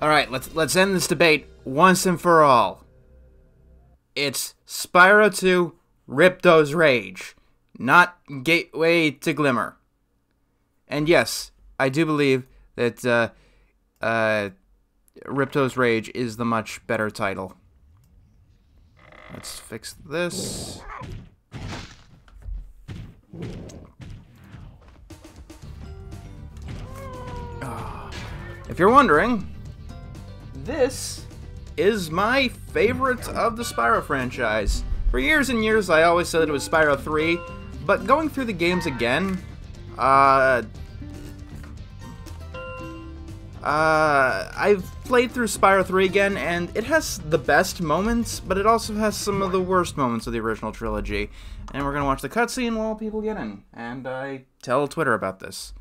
Alright, let's end this debate once and for all. It's Spyro 2 Ripto's Rage, not Gateway to Glimmer. And yes, I do believe that Ripto's Rage is the much better title. Let's fix this. If you're wondering, this is my favorite of the Spyro franchise. For years and years, I always said it was Spyro 3, but going through the games again, I've played through Spyro 3 again, and it has the best moments, but it also has some of the worst moments of the original trilogy. And we're gonna watch the cutscene while people get in, and I tell Twitter about this.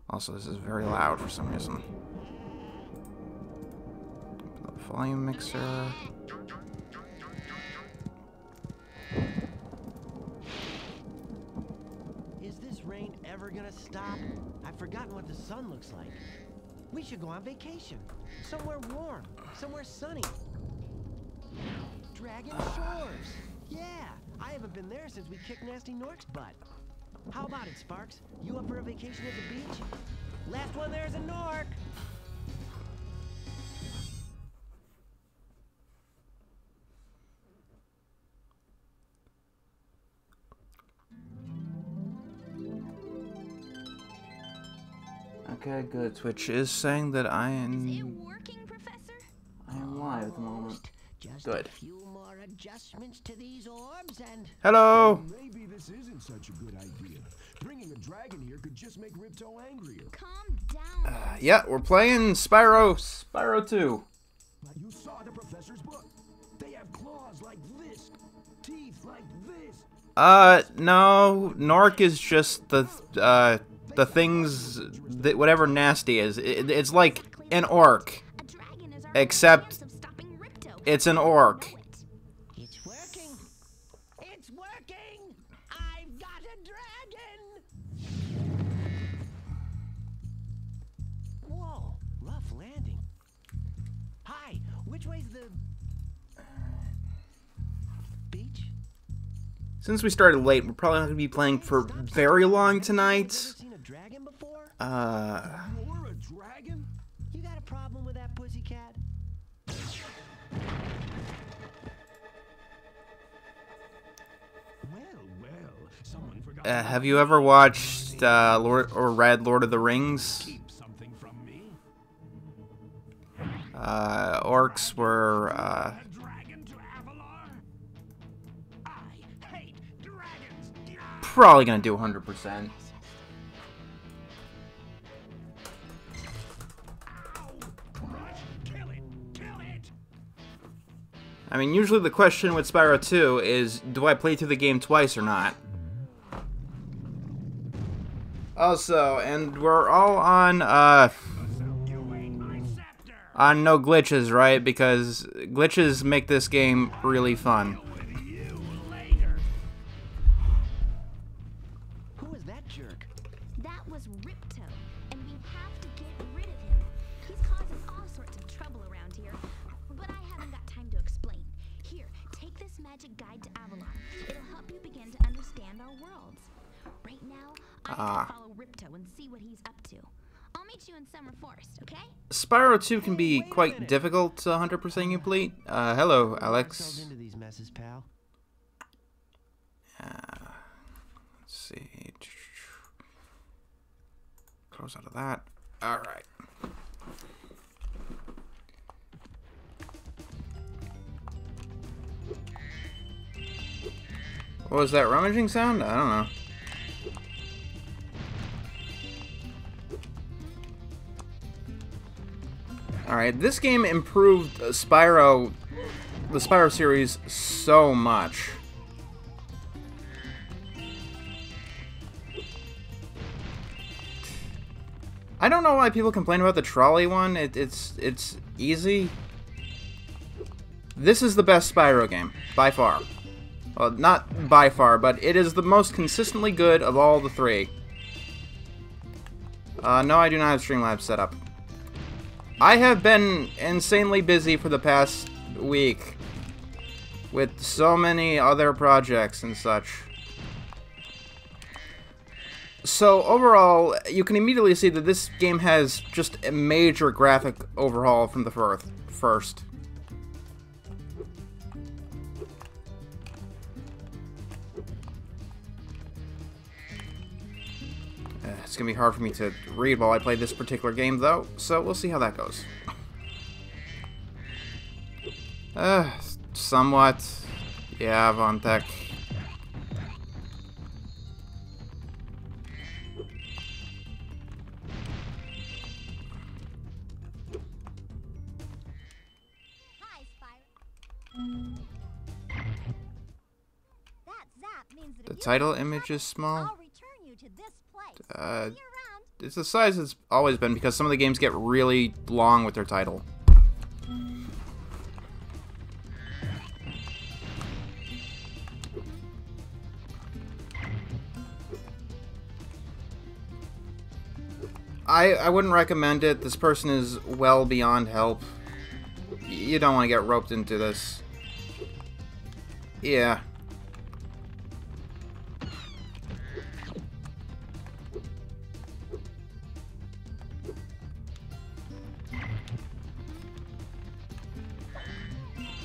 Also, this is very loud for some reason. Volume mixer. Is this rain ever gonna stop? I've forgotten what the sun looks like. We should go on vacation. Somewhere warm. Somewhere sunny. Dragon Shores. Yeah, I haven't been there since we kicked Nasty Nork's butt. How about it, Sparks? You up for a vacation at the beach? Last one there's a Nork. Okay, good. Twitch is saying that I am. Is it working, Professor? I am live at the moment. Just Good. a few more adjustments to these orbs and... Hello. Maybe this isn't such a good idea. Bringing a dragon here could just make Ripto angrier. Calm down. Yeah, we're playing Spyro 2. But you saw the professor's book. They have claws like this, teeth like this. No. Nork is just the things that whatever nasty is. It's like an orc, A dragon is our except source of stopping Ripto. it's an orc. It's working! It's working! I've got a dragon! Whoa, rough landing. Hi, which way's the... beach? Since we started late, we're probably not going to be playing for very long tonight. Ever seen a dragon before? You're a dragon? You got a problem with that pussycat? Well, someone forgot. Have you ever watched read Lord of the Rings? Keep something from me. Orcs were A dragon to Avalon. I hate dragons. probably going to do 100%. Rush, kill it, kill it. I mean, usually the question with Spyro 2 is, do I play through the game twice or not? Also, and we're all on no glitches, right? Because glitches make this game really fun. Who is that jerk? That was Ripto, and we have to get rid of him. He's causing all sorts of trouble around here, but I haven't got time to explain. Here, take this magic guide to Avalon. It'll help you begin to understand our worlds. Right now, I'm gonna follow Ripto and see what he's up to. I'll meet you in Summer Forest, okay? Spyro 2 can be quite difficult to 100% complete. Hello, Yourselves Alex. into these messes, pal. Let's see. Close out of that. Alright. What was that rummaging sound? I don't know. Alright, this game improved the Spyro series so much. I don't know why people complain about the trolley one. It's easy. This is the best Spyro game, by far. Well, not by far, but it is the most consistently good of all the three. No, I do not have Streamlabs set up. I have been insanely busy for the past week with so many other projects and such. So overall, you can immediately see that this game has just a major graphic overhaul from the first. It's gonna be hard for me to read while I play this particular game, though, so we'll see how that goes. Somewhat. Yeah, Vontek. Hi, Spyro. That zap means that The if you title get in image trouble, is small. I'll return you to this place. See you around. It's the size it's always been, because some of the games get really long with their title. I wouldn't recommend it. This person is well beyond help. You don't want to get roped into this. Yeah.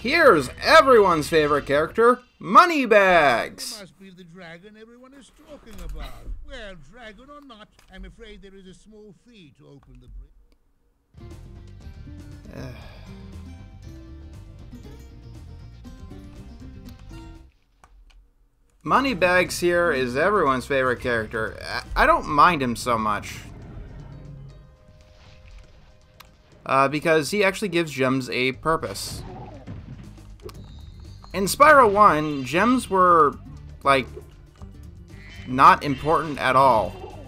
Here's everyone's favorite character, Moneybags! Must be the dragon everyone is talking about. Well, dragon or not, I'm afraid there is a small fee to open the bridge. Moneybags here is everyone's favorite character. I don't mind him so much. Because he actually gives gems a purpose. In Spyro 1, gems were, like, not important at all.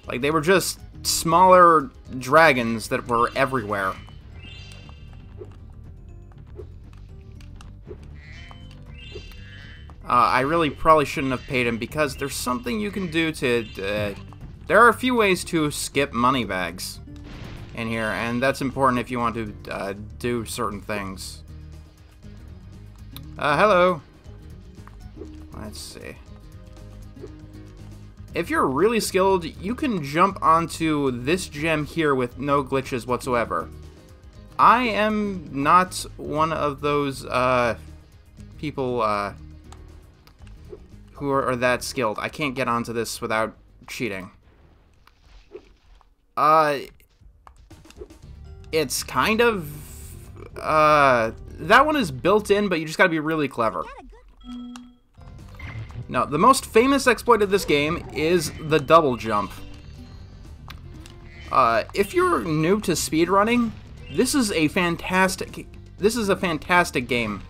Like, they were just smaller dragons that were everywhere. I really probably shouldn't have paid him, because there's something you can do to... there are a few ways to skip Moneybags in here, and that's important if you want to do certain things. Hello. Let's see. If you're really skilled, you can jump onto this gem here with no glitches whatsoever. I am not one of those people who are that skilled. I can't get onto this without cheating. It's kind of... that one is built in, but you just gotta be really clever. Now, the most famous exploit of this game is the double jump. If you're new to speedrunning, this is a fantastic game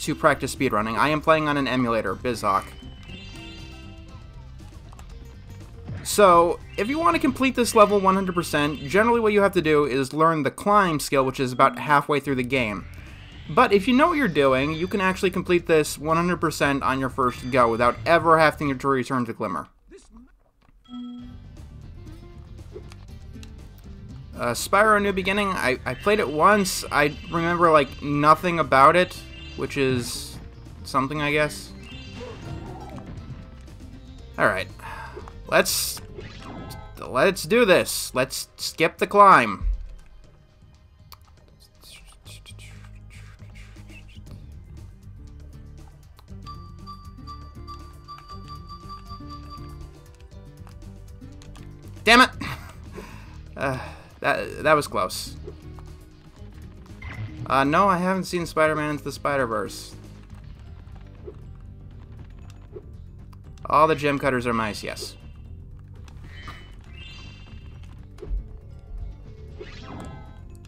to practice speedrunning. I am playing on an emulator, BizHawk. So, if you want to complete this level 100%, generally what you have to do is learn the climb skill, which is about halfway through the game. But if you know what you're doing, you can actually complete this 100% on your first go without ever having to return to Glimmer. Spyro New Beginning, I played it once. I remember, like, nothing about it, which is something, I guess. Alright. Let's do this. Let's skip the climb. Damn it! That was close. No, I haven't seen Spider-Man Into the Spider-Verse. All the gem cutters are mice, yes.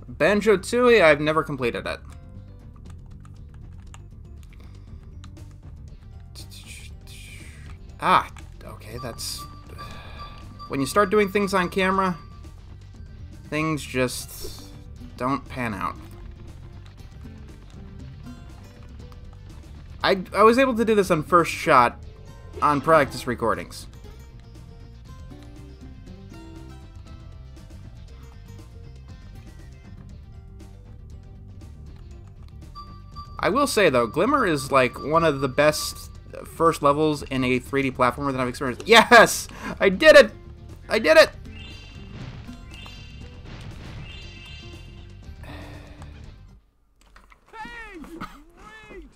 Banjo-Tooie, I've never completed it. Ah, okay, that's... When you start doing things on camera, things just don't pan out. I was able to do this on first shot on practice recordings. I will say, though, Glimmer is, like, one of the best first levels in a 3D platformer that I've experienced. Yes! I did it! I did it! Hey! Great!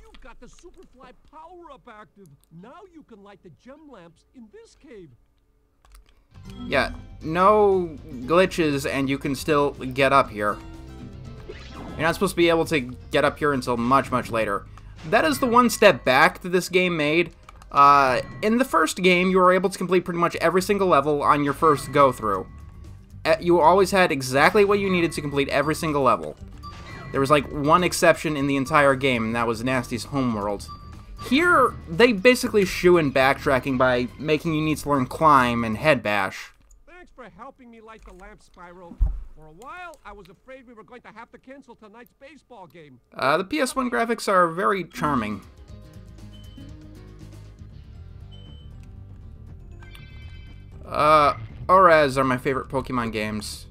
You've got the Superfly power-up active. Now you can light the gem lamps in this cave. Yeah, no glitches, and you can still get up here. You're not supposed to be able to get up here until much, much later. That is the one step back that this game made. In the first game, you were able to complete pretty much every single level on your first go-through. You always had exactly what you needed to complete every single level. There was like one exception in the entire game, and that was Nasty's homeworld. Here, they basically shoo in backtracking by making you need to learn climb and head bash. Thanks for helping me light the lamp, Spyro. For a while, I was afraid we were going to have to cancel tonight's baseball game. The PS1 graphics are very charming. Orbs are my favorite Pokemon games.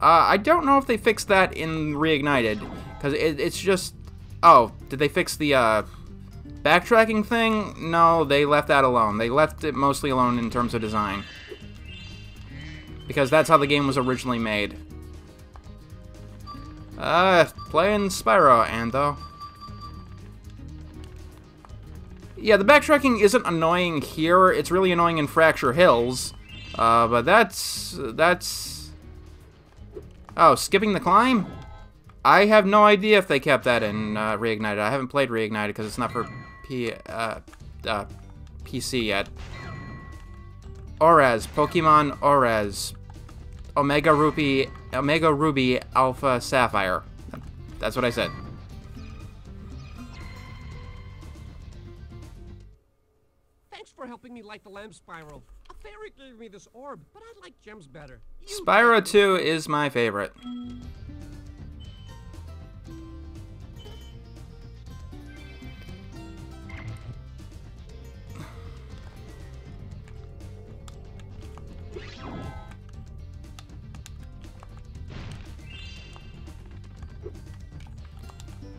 I don't know if they fixed that in Reignited, because it's just... Oh, did they fix the, backtracking thing? No, they left that alone. They left it mostly alone in terms of design. Because that's how the game was originally made. Playing Spyro, Antho. Yeah, the backtracking isn't annoying here. It's really annoying in Fracture Hills. But that's... Oh, skipping the climb? I have no idea if they kept that in Reignited. I haven't played Reignited because it's not for PC yet. Orbs, Pokemon Orbs. Omega Ruby, Alpha Sapphire. That's what I said. Thanks for helping me light the lamp, Spyro. A fairy gave me this orb, but I like gems better. Spyro 2 is my favorite.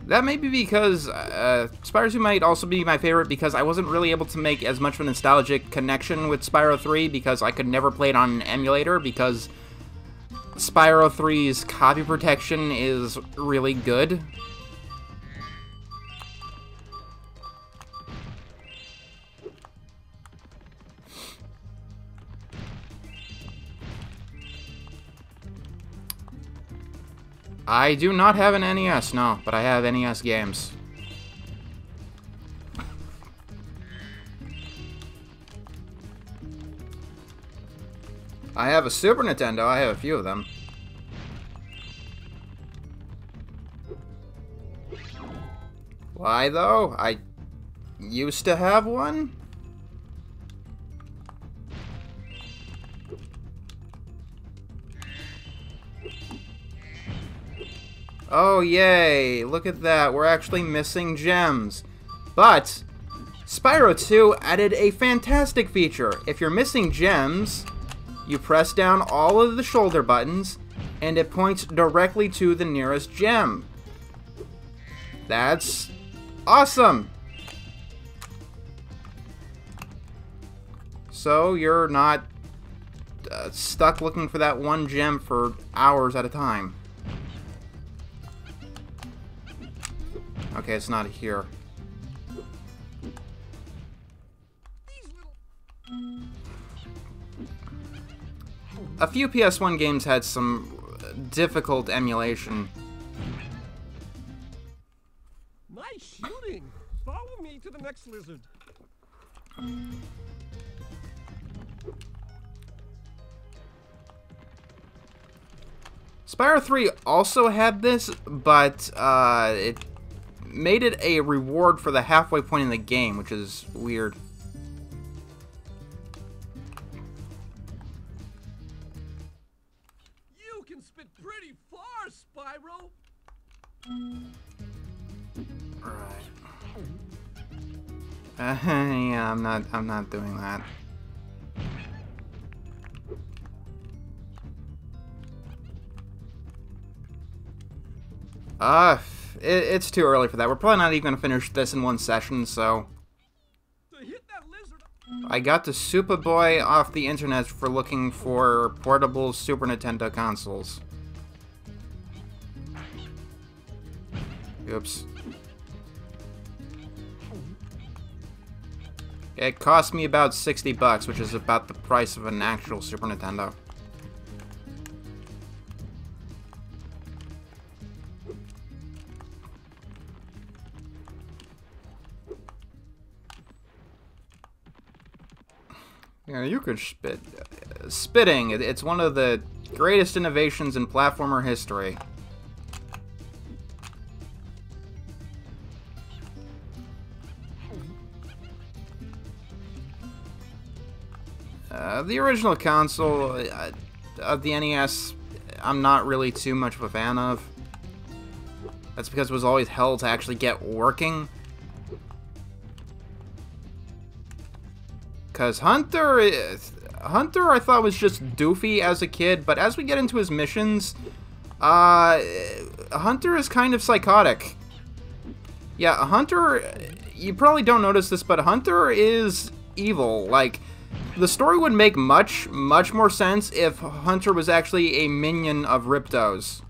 That may be because Spyro 2 might also be my favorite because I wasn't really able to make as much of a nostalgic connection with Spyro 3 because I could never play it on an emulator because Spyro 3's copy protection is really good. I do not have an NES, no, but I have NES games. I have a Super Nintendo, I have a few of them. Why though? I used to have one? Oh, yay! Look at that, we're actually missing gems. But, Spyro 2 added a fantastic feature. If you're missing gems, you press down all of the shoulder buttons, and it points directly to the nearest gem. That's awesome! So, you're not stuck looking for that one gem for hours at a time. Okay, it's not here. A few PS1 games had some difficult emulation. Nice shooting! Follow me to the next lizard. Spyro 3 also had this, but it made it a reward for the halfway point in the game, which is weird. You can spit pretty far, Spyro! Right. Yeah, I'm not doing that. it's too early for that. We're probably not even going to finish this in one session, so... Hit that lizard. I got the Super Boy off the internet for looking for portable Super Nintendo consoles. Oops. It cost me about $60, which is about the price of an actual Super Nintendo. Yeah, you could spit. Spitting, it's one of the greatest innovations in platformer history. The original console of the NES, I'm not really too much of a fan of. That's because it was always hell to actually get working. Because Hunter I thought was just doofy as a kid, but as we get into his missions, Hunter is kind of psychotic. Yeah, Hunter, you probably don't notice this, but Hunter is evil. Like, the story would make much more sense if Hunter was actually a minion of Ripto's.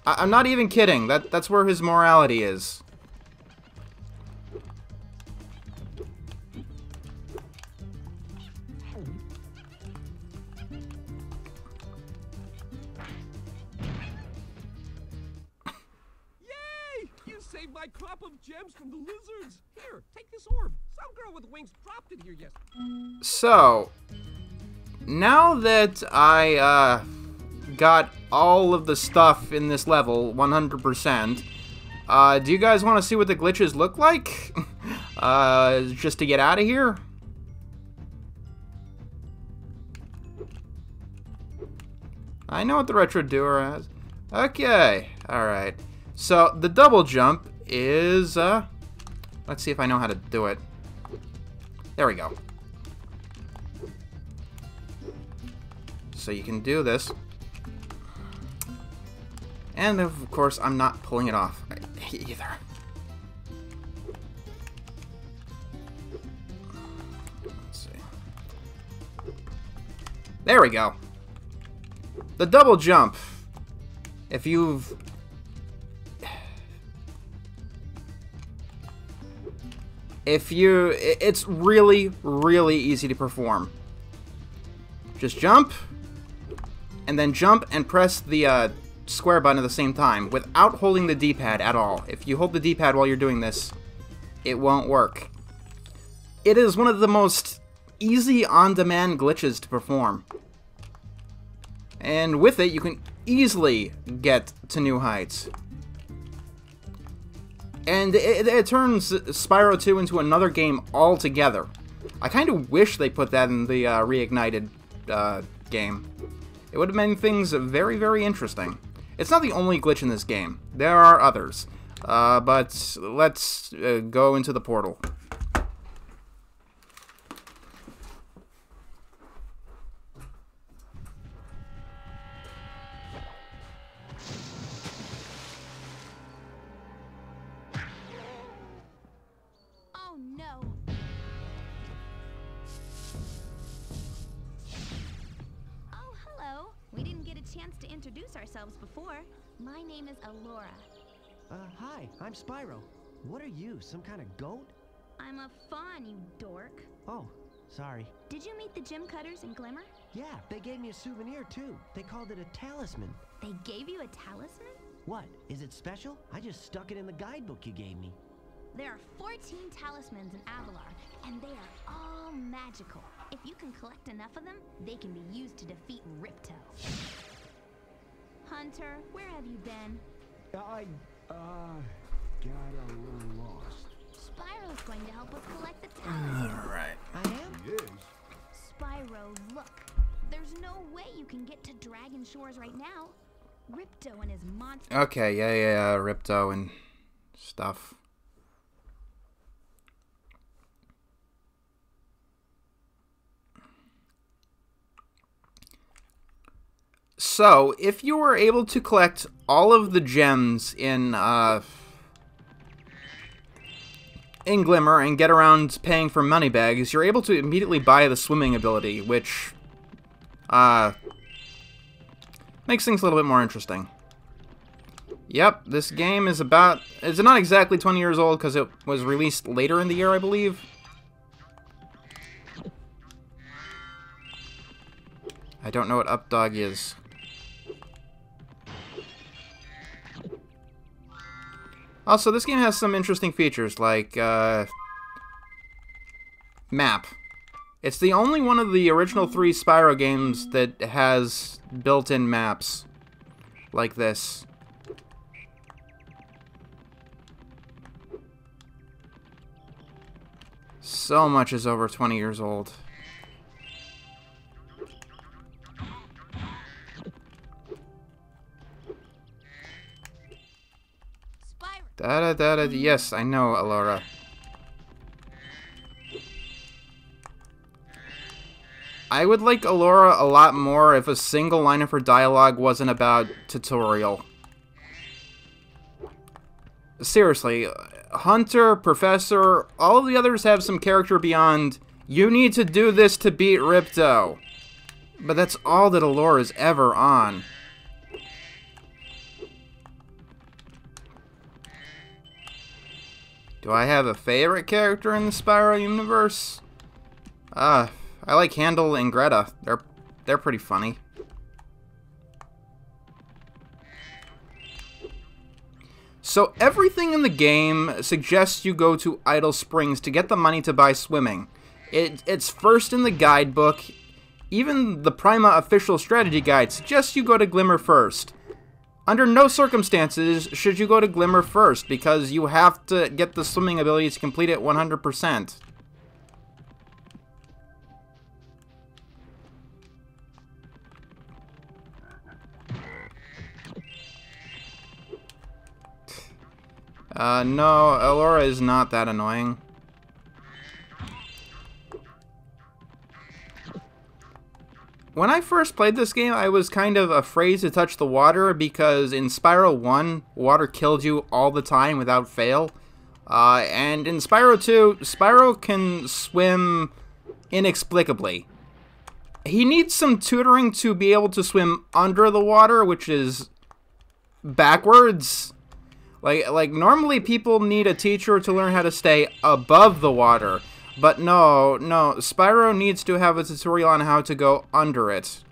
I'm not even kidding. That's where his morality is. Saved my crop of gems from the lizards. Here, take this orb. Some girl with wings dropped it here yesterday. So, now that I got all of the stuff in this level 100%, do you guys want to see what the glitches look like? Just to get out of here? I know what the Retro Doer has. Okay, alright. So, the double jump is, let's see if I know how to do it. There we go. So you can do this. And, of course, I'm not pulling it off either. Let's see. There we go. The double jump. If you've... it's really easy to perform. Just jump, and then jump and press the square button at the same time without holding the D-pad at all. If you hold the D-pad while you're doing this, it won't work. It is one of the most easy on-demand glitches to perform. And with it, you can easily get to new heights. And it turns Spyro 2 into another game altogether. I kind of wish they put that in the Reignited game. It would have made things very interesting. It's not the only glitch in this game. There are others. But let's go into the portal. Before. My name is Alora. Hi, I'm Spyro. What are you, some kind of goat? I'm a fawn, you dork. Oh, sorry. Did you meet the gem cutters in Glimmer? Yeah, they gave me a souvenir too. They called it a talisman. They gave you a talisman? What, is it special? I just stuck it in the guidebook you gave me. There are 14 talismans in Avalar, and they are all magical. If you can collect enough of them, they can be used to defeat Ripto. Hunter, where have you been? I got a little lost. Spyro's going to help us collect the talisman. Alright. I am? Yes. Spyro, look. There's no way you can get to Dragon Shores right now. Ripto and his monster... Okay, yeah, Ripto and stuff. So, if you were able to collect all of the gems in Glimmer and get around paying for Moneybags, you're able to immediately buy the swimming ability, which makes things a little bit more interesting. Yep, this game is it's not exactly 20 years old because it was released later in the year, I believe. I don't know what Updog is. Also, this game has some interesting features, like, map. It's the only one of the original 3 Spyro games that has built-in maps like this. So much is over 20 years old. Spyro. Yes, I know, Alora. I would like Alora a lot more if a single line of her dialogue wasn't about tutorial. Seriously, Hunter, Professor, all of the others have some character beyond, you need to do this to beat Ripto. But that's all that Alora is ever on. Do I have a favorite character in the Spyro universe? I like Handel and Greta. They're pretty funny. So everything in the game suggests you go to Idle Springs to get the money to buy swimming. It's first in the guidebook. Even the Prima official strategy guide suggests you go to Glimmer first. Under no circumstances should you go to Glimmer first, because you have to get the swimming ability to complete it 100%. No, Alora is not that annoying. When I first played this game, I was kind of afraid to touch the water because in Spyro 1, water killed you all the time without fail. And in Spyro 2, Spyro can swim inexplicably. He needs some tutoring to be able to swim under the water, which is backwards. Like normally people need a teacher to learn how to stay above the water. But no, Spyro needs to have a tutorial on how to go under it.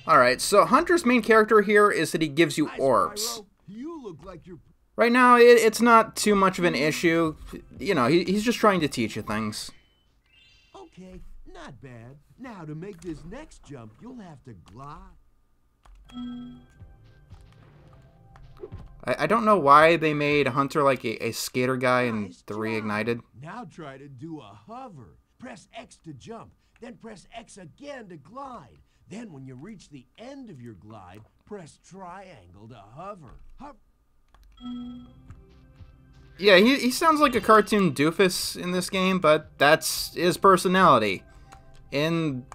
Alright, so Hunter's main character here is that he gives you orbs. You look like you're... Right now, it's not too much of an issue. You know, he's just trying to teach you things. Okay, not bad. Now, to make this next jump, you'll have to glide. I don't know why they made Hunter like a skater guy in the Reignited. Now try to do a hover. Press X to jump, then press X again to glide. Then when you reach the end of your glide, press triangle to hover. Yeah, he sounds like a cartoon doofus in this game, but that's his personality. In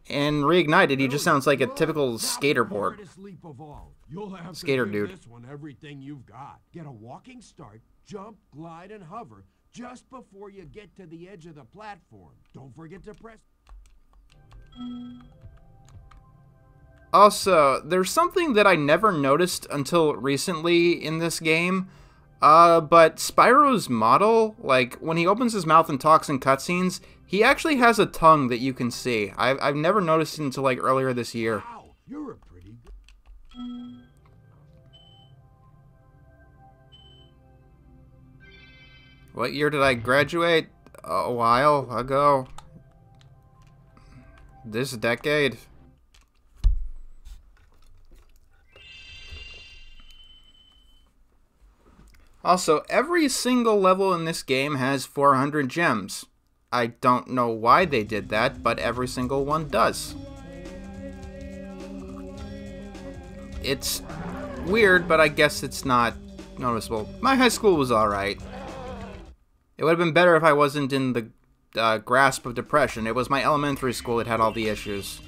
Reignited, he just sounds like a typical skaterboard. Skater dude. This one, everything you've got. Get a walking start, jump, glide, and hover just before you get to the edge of the platform. Don't forget to press. Also, there's something that I never noticed until recently in this game. But Spyro's model, like, when he opens his mouth and talks in cutscenes, he actually has a tongue that you can see. I've never noticed it until, like, earlier this year. Wow, you're a pretty good... What year did I graduate? A while ago. This decade. Also, every single level in this game has 400 gems. I don't know why they did that, but every single one does. It's weird, but I guess it's not noticeable. My high school was alright. It would have been better if I wasn't in the grasp of depression. It was my elementary school that had all the issues.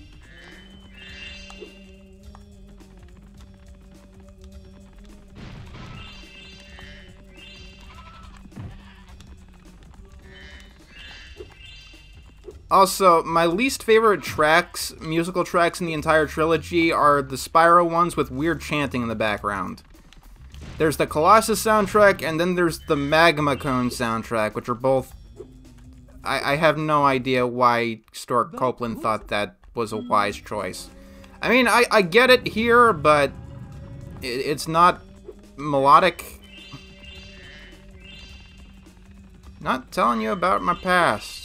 Also, my least favorite tracks, musical tracks in the entire trilogy are the Spyro ones with weird chanting in the background. There's the Colossus soundtrack, and then there's the Magma Cone soundtrack, which are both... I have no idea why Stuart Copeland thought that was a wise choice. I mean, I get it here, but it's not melodic. Not telling you about my past.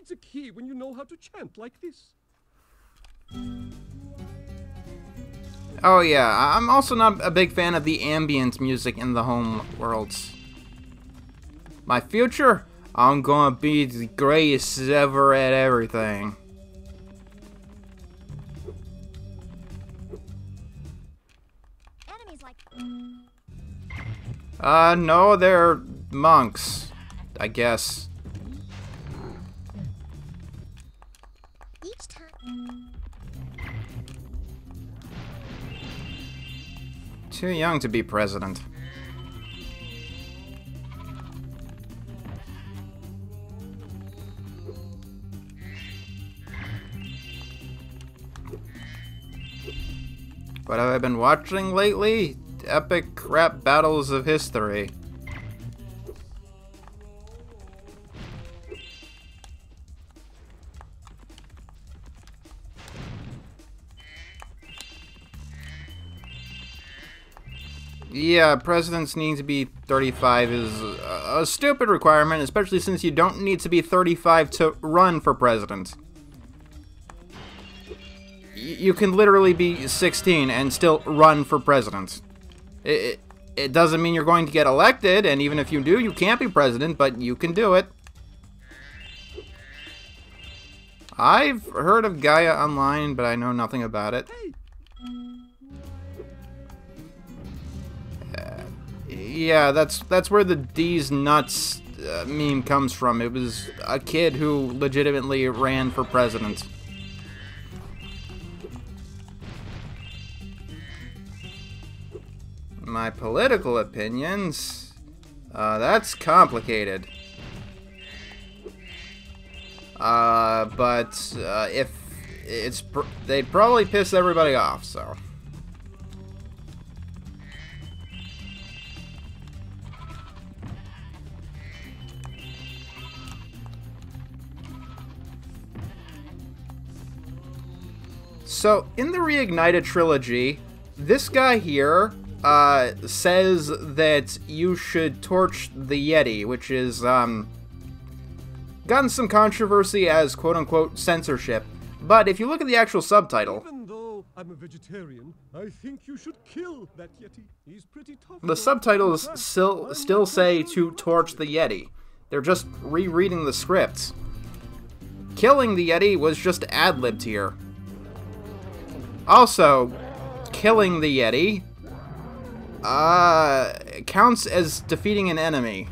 A key when you know how to chant like this. Oh yeah, I'm also not a big fan of the ambient music in the home worlds. My future? I'm gonna be the greatest ever at everything. Enemies like... No, they're monks, I guess. Each time... Too young to be president. What have I been watching lately? Epic rap battles of history. Yeah, presidents need to be 35 is a stupid requirement, especially since you don't need to be 35 to run for president. You can literally be 16 and still run for president. It doesn't mean you're going to get elected, and even if you do, you can't be president, but you can do it. I've heard of Gaia Online, but I know nothing about it. Yeah, that's where the D's nuts meme comes from. It was a kid who legitimately ran for president. My political opinions? That's complicated. But if it's... they'd probably piss everybody off, so... So, in the Reignited trilogy, this guy here says that you should torch the Yeti, which is gotten some controversy as quote-unquote censorship. But if you look at the actual subtitle... Even though I'm a vegetarian, I think you should kill that Yeti. He's pretty tough. The subtitles still say to torch the Yeti. They're just rereading the script. Killing the Yeti was just ad-libbed here. Also, killing the Yeti counts as defeating an enemy.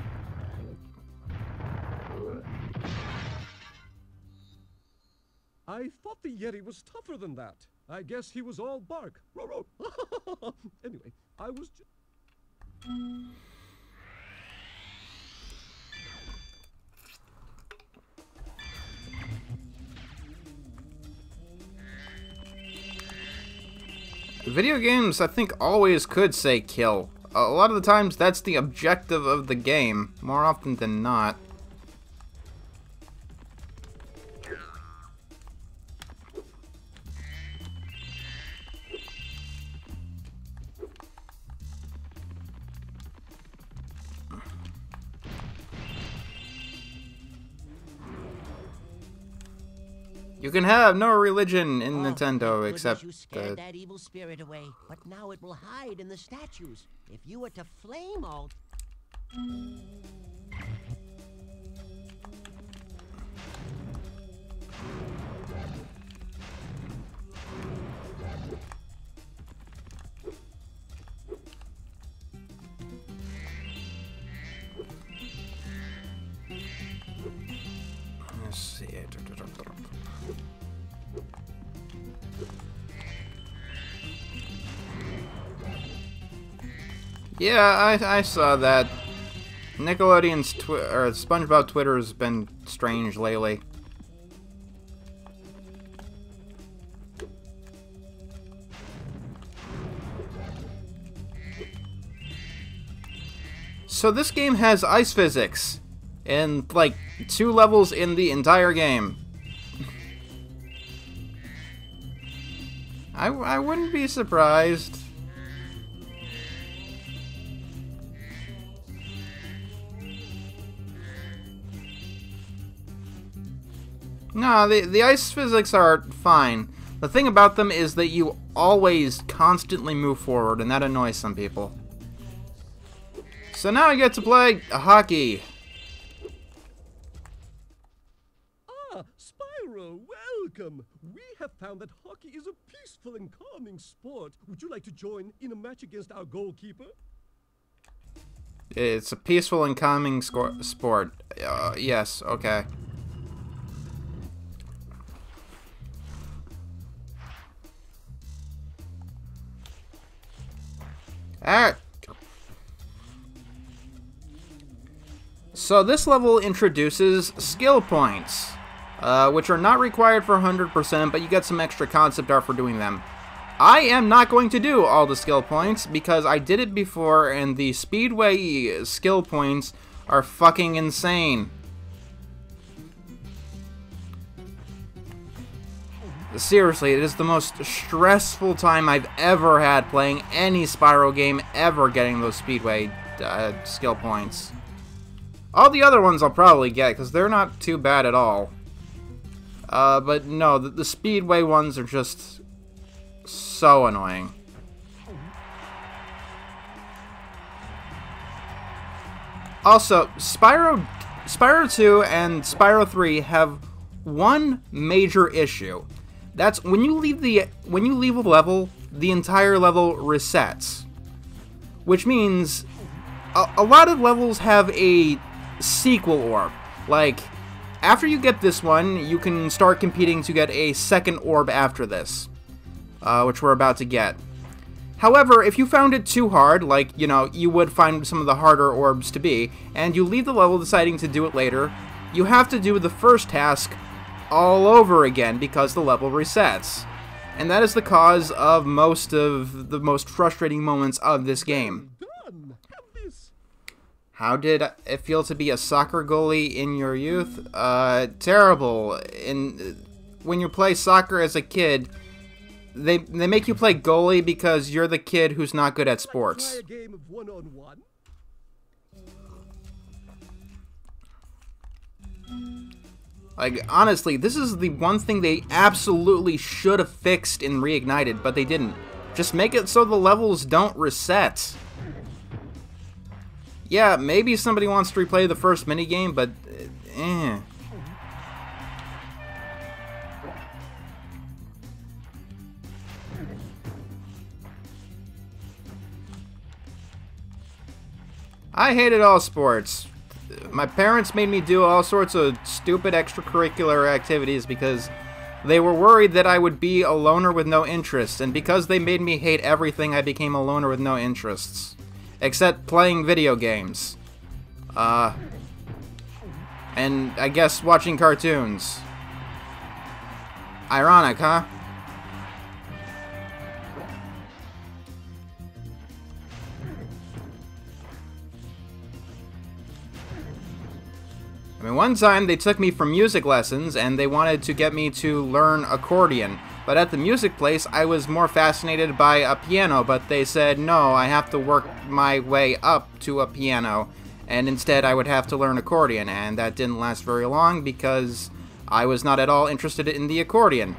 I thought the Yeti was tougher than that. I guess he was all bark. Anyway, I was just... Video games, I think, always could say kill. A lot of the times, that's the objective of the game, more often than not. You can have no religion in Oh, Nintendo thank except goodness you scared the... that evil spirit away. But now it will hide in the statues. If you were to flame all... Let's see. Yeah, I saw that. Nickelodeon's or SpongeBob Twitter has been strange lately. So this game has ice physics in like 2 levels in the entire game. I wouldn't be surprised. No, the ice physics are fine. The thing about them is that you always constantly move forward, and that annoys some people. So now I get to play hockey. Ah, Spyro, welcome! We have found that hockey is a peaceful and calming sport. Would you like to join in a match against our goalkeeper? It's a peaceful and calming sport. Yes, okay. Alright. So this level introduces skill points, which are not required for 100%, but you get some extra concept art for doing them. I am not going to do all the skill points because I did it before, and the Speedway skill points are fucking insane. Seriously, it is the most stressful time I've ever had playing any Spyro game ever, getting those Speedway skill points. All the other ones I'll probably get, because they're not too bad at all. But no, the Speedway ones are just so annoying. Also, Spyro 2 and Spyro 3 have one major issue. That's when you leave a level, the entire level resets. Which means a lot of levels have a sequel orb. Like, after you get this one, you can start competing to get a second orb after this, which we're about to get. However, if you found it too hard, like, you know, you would find some of the harder orbs to be, and you leave the level deciding to do it later, you have to do the first task all over again because the level resets. And that is the cause of most of the most frustrating moments of this game. How did it feel to be a soccer goalie in your youth? Terrible. When you play soccer as a kid, they make you play goalie because you're the kid who's not good at sports. Try a game of one-on-one? Like, honestly, this is the one thing they absolutely should have fixed in Reignited, but they didn't. Just make it so the levels don't reset. Yeah, maybe somebody wants to replay the first minigame, but I hated all sports. My parents made me do all sorts of stupid extracurricular activities because they were worried that I would be a loner with no interests, and because they made me hate everything, I became a loner with no interests. Except playing video games. And I guess watching cartoons. Ironic, huh? I mean, one time they took me for music lessons and they wanted to get me to learn accordion. But at the music place, I was more fascinated by a piano, but they said, no, I have to work my way up to a piano. And instead, I would have to learn accordion, and that didn't last very long because I was not at all interested in the accordion.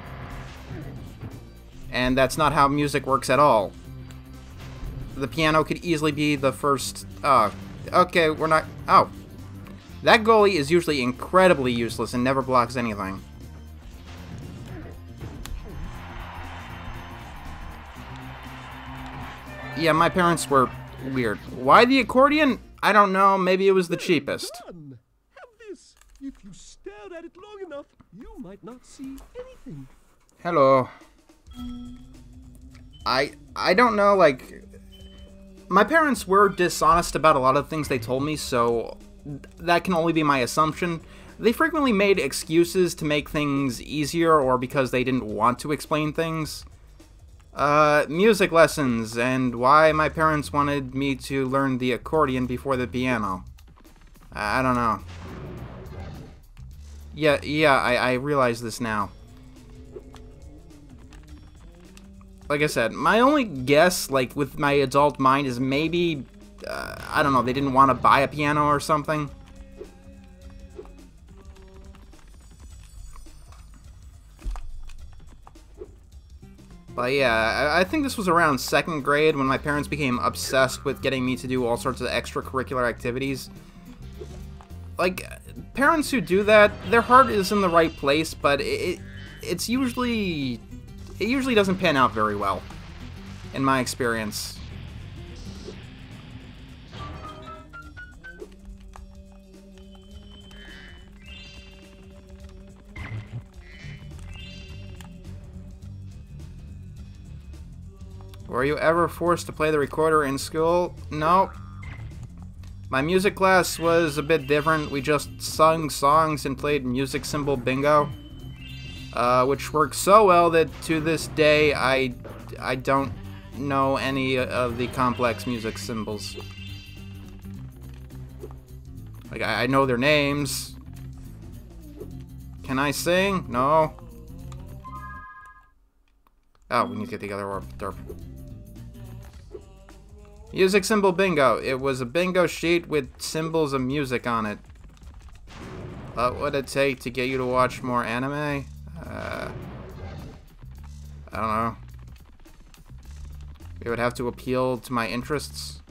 And that's not how music works at all. The piano could easily be the first... okay, we're not... Oh. That goalie is usually incredibly useless and never blocks anything. Yeah, my parents were weird. Why the accordion? I don't know. Maybe it was the cheapest. Done. Have this. If you stare at it long enough, you might not see anything. Hello. I don't know, like... My parents were dishonest about a lot of things they told me, so that can only be my assumption. They frequently made excuses to make things easier or because they didn't want to explain things. Music lessons and why my parents wanted me to learn the accordion before the piano. I don't know. Yeah, I realize this now. Like I said, my only guess, like, with my adult mind is maybe, I don't know, they didn't want to buy a piano or something. But yeah, I think this was around 2nd grade when my parents became obsessed with getting me to do all sorts of extracurricular activities. Like, parents who do that, their heart is in the right place, but it usually doesn't pan out very well, in my experience. Were you ever forced to play the recorder in school? No. My music class was a bit different. We just sung songs and played music symbol bingo. Which worked so well that to this day I don't know any of the complex music symbols. Like, I know their names. Can I sing? No. Oh, we need to get the other orb. Derp. Music symbol bingo. It was a bingo sheet with symbols of music on it. What would it take to get you to watch more anime? I don't know. It would have to appeal to my interests.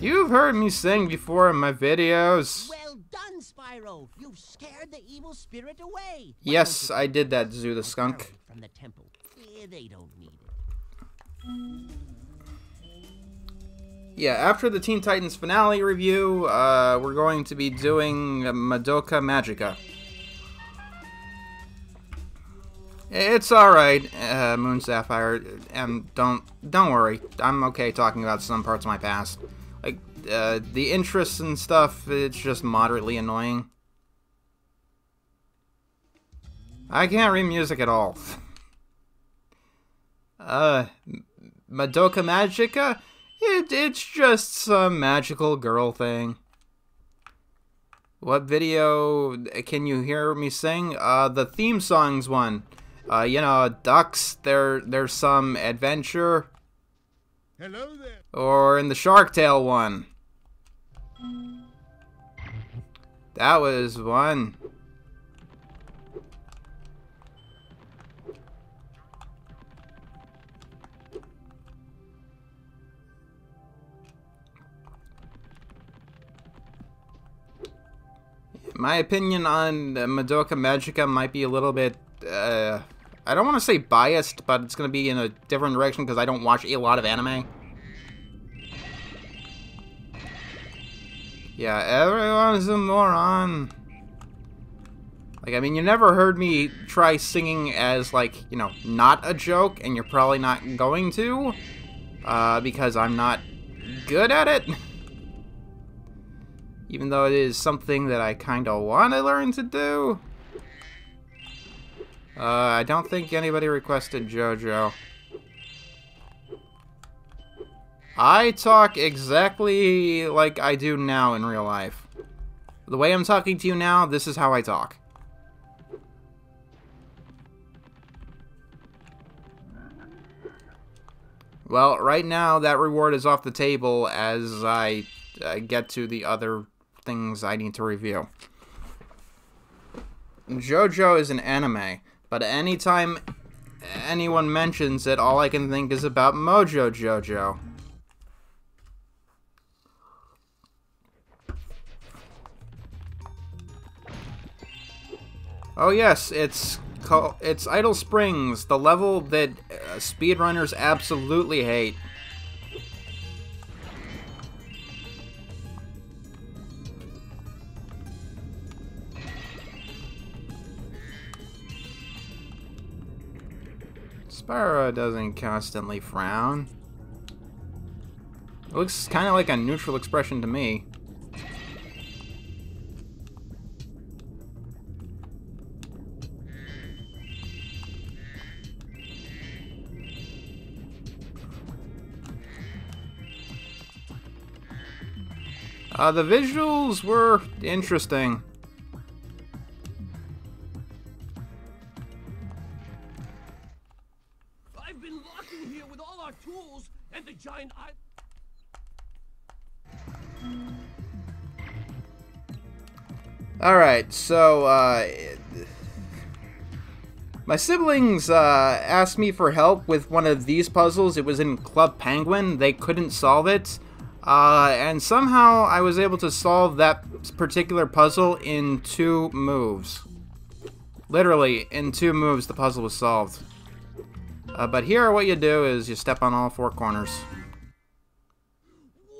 You've heard me sing before in my videos. Well done, Spyro. You've scared the evil spirit away. Yes, I did that, Zoo the skunk. From the temple. They don't need it. Yeah, after the Teen Titans finale review, we're going to be doing Madoka Magica. It's alright, Moon Sapphire, and don't worry, I'm okay talking about some parts of my past. Like, the interests and stuff, it's just moderately annoying. I can't read music at all. Madoka Magica? It's just some magical girl thing. What video can you hear me sing? The theme songs one. You know, ducks, there's some adventure. Hello there. Or in the Shark Tale one. That was one. My opinion on Madoka Magica might be a little bit, I don't want to say biased, but it's going to be in a different direction because I don't watch a lot of anime. Yeah, everyone's a moron. Like, I mean, you never heard me try singing as, like, you know, not a joke, and you're probably not going to, because I'm not good at it. Even though it is something that I kind of want to learn to do. I don't think anybody requested JoJo. I talk exactly like I do now in real life. The way I'm talking to you now, this is how I talk. Well, right now, that reward is off the table as I get to the other things I need to review. JoJo is an anime, but anytime anyone mentions it, all I can think is about Mojo Jojo. Oh yes, it's Idle Springs, the level that speedrunners absolutely hate. Spyro doesn't constantly frown. It looks kind of like a neutral expression to me. The visuals were interesting. I've been locked in here with all our tools and the giant eye. Alright, so, my siblings, asked me for help with one of these puzzles. It was in Club Penguin. They couldn't solve it. And somehow I was able to solve that particular puzzle in 2 moves. Literally, in 2 moves the puzzle was solved. But here what you do is you step on all 4 corners.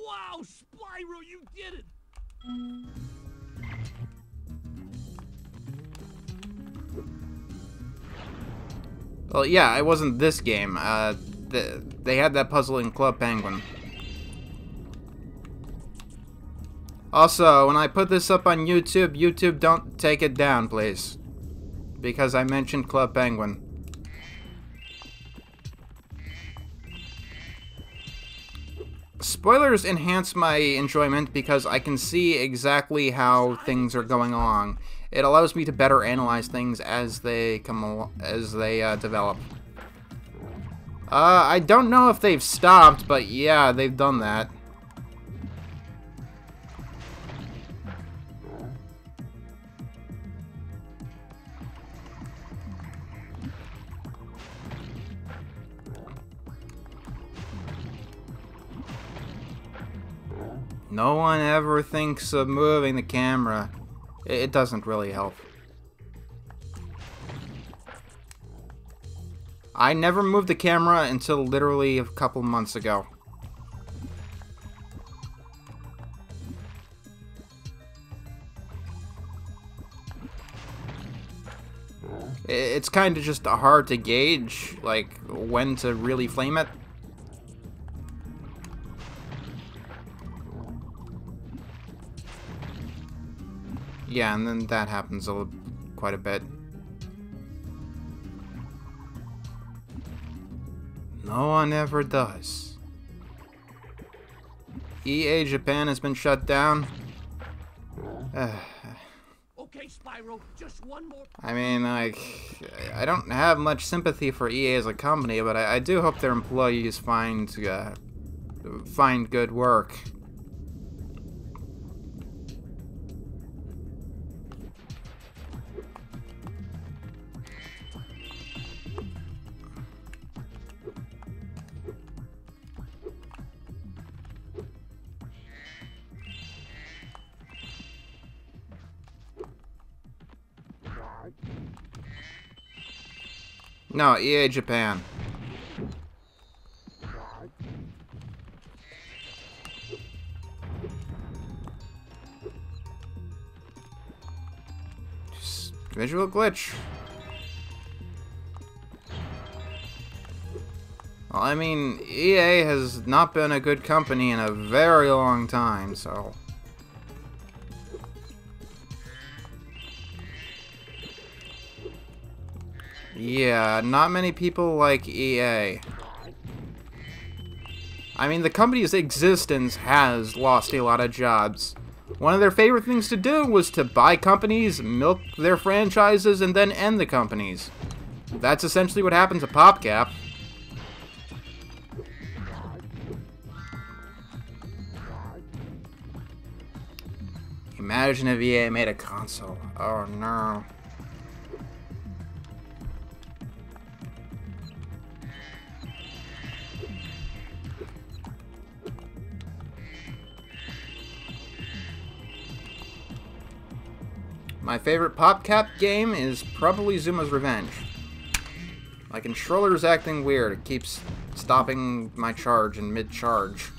Wow, Spyro, you did it! Well, yeah, it wasn't this game. They had that puzzle in Club Penguin. Also, when I put this up on YouTube, YouTube don't take it down, please. Because I mentioned Club Penguin. Spoilers enhance my enjoyment because I can see exactly how things are going along. It allows me to better analyze things as they develop. I don't know if they've stopped, but yeah, they've done that. No one ever thinks of moving the camera. It doesn't really help. I never moved the camera until literally a couple months ago. It's kind of just hard to gauge, like, when to really flame it. Yeah, and then that happens quite a bit. No one ever does. EA Japan has been shut down. Okay, Spyro, just one more. I mean, like, I don't have much sympathy for EA as a company, but I do hope their employees find good work. No, EA Japan. Just visual glitch. Well, I mean, EA has not been a good company in a very long time, so... Yeah, not many people like EA. I mean, the company's existence has lost a lot of jobs. One of their favorite things to do was to buy companies, milk their franchises, and then end the companies. That's essentially what happened to PopCap. Imagine if EA made a console. Oh no. my favorite PopCap game is probably Zuma's Revenge. My controller's acting weird. It keeps stopping my charge in mid-charge.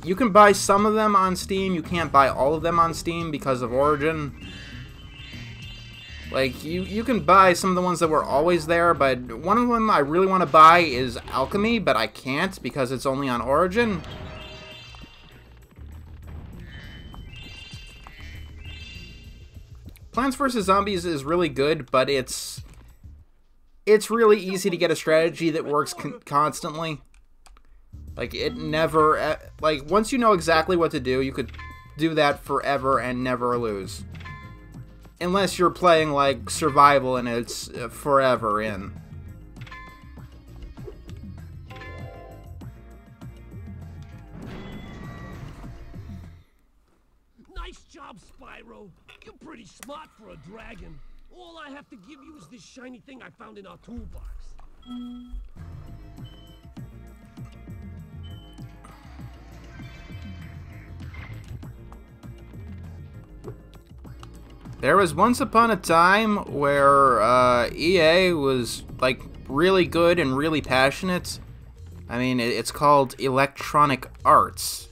You can buy some of them on Steam. You can't buy all of them on Steam because of Origin. Like, you can buy some of the ones that were always there, but one of them I really want to buy is Alchemy, but I can't because it's only on Origin. Plants vs. Zombies is really good, but it's really easy to get a strategy that works constantly. Like, it never... Like, once you know exactly what to do, you could do that forever and never lose. Unless you're playing, like, survival and it's forever in. Nice job, Spyro. You're pretty smart for a dragon. All I have to give you is this shiny thing I found in our toolbox. There was once upon a time where EA was, like, really good and really passionate. I mean, it's called Electronic Arts.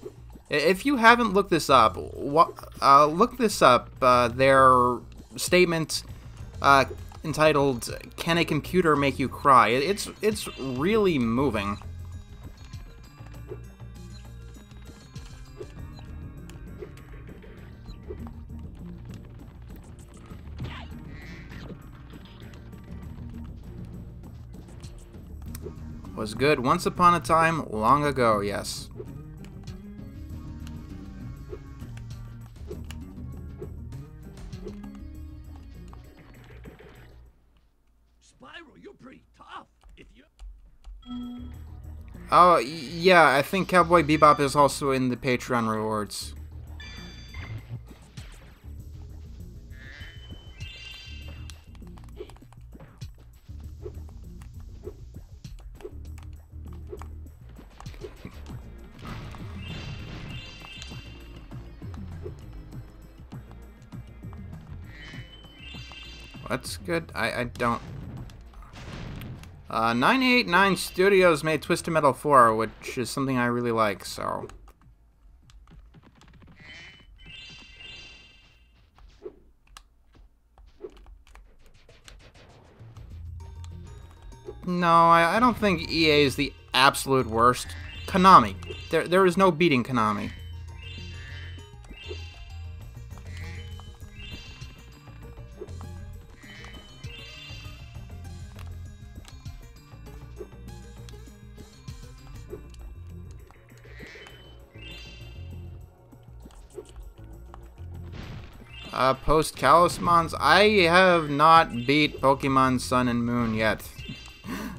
If you haven't looked this up, look this up. Their statement entitled, "Can a Computer Make You Cry?" It's really moving. Was good once upon a time, long ago, yes. Spyro, you're pretty tough. If you... Oh, yeah, I think Cowboy Bebop is also in the Patreon rewards. That's good. I don't... 989 Studios made Twisted Metal 4, which is something I really like, so... No, I don't think EA is the absolute worst. Konami. There is no beating Konami. Post Kalos Mons, I have not beat Pokemon Sun and Moon yet.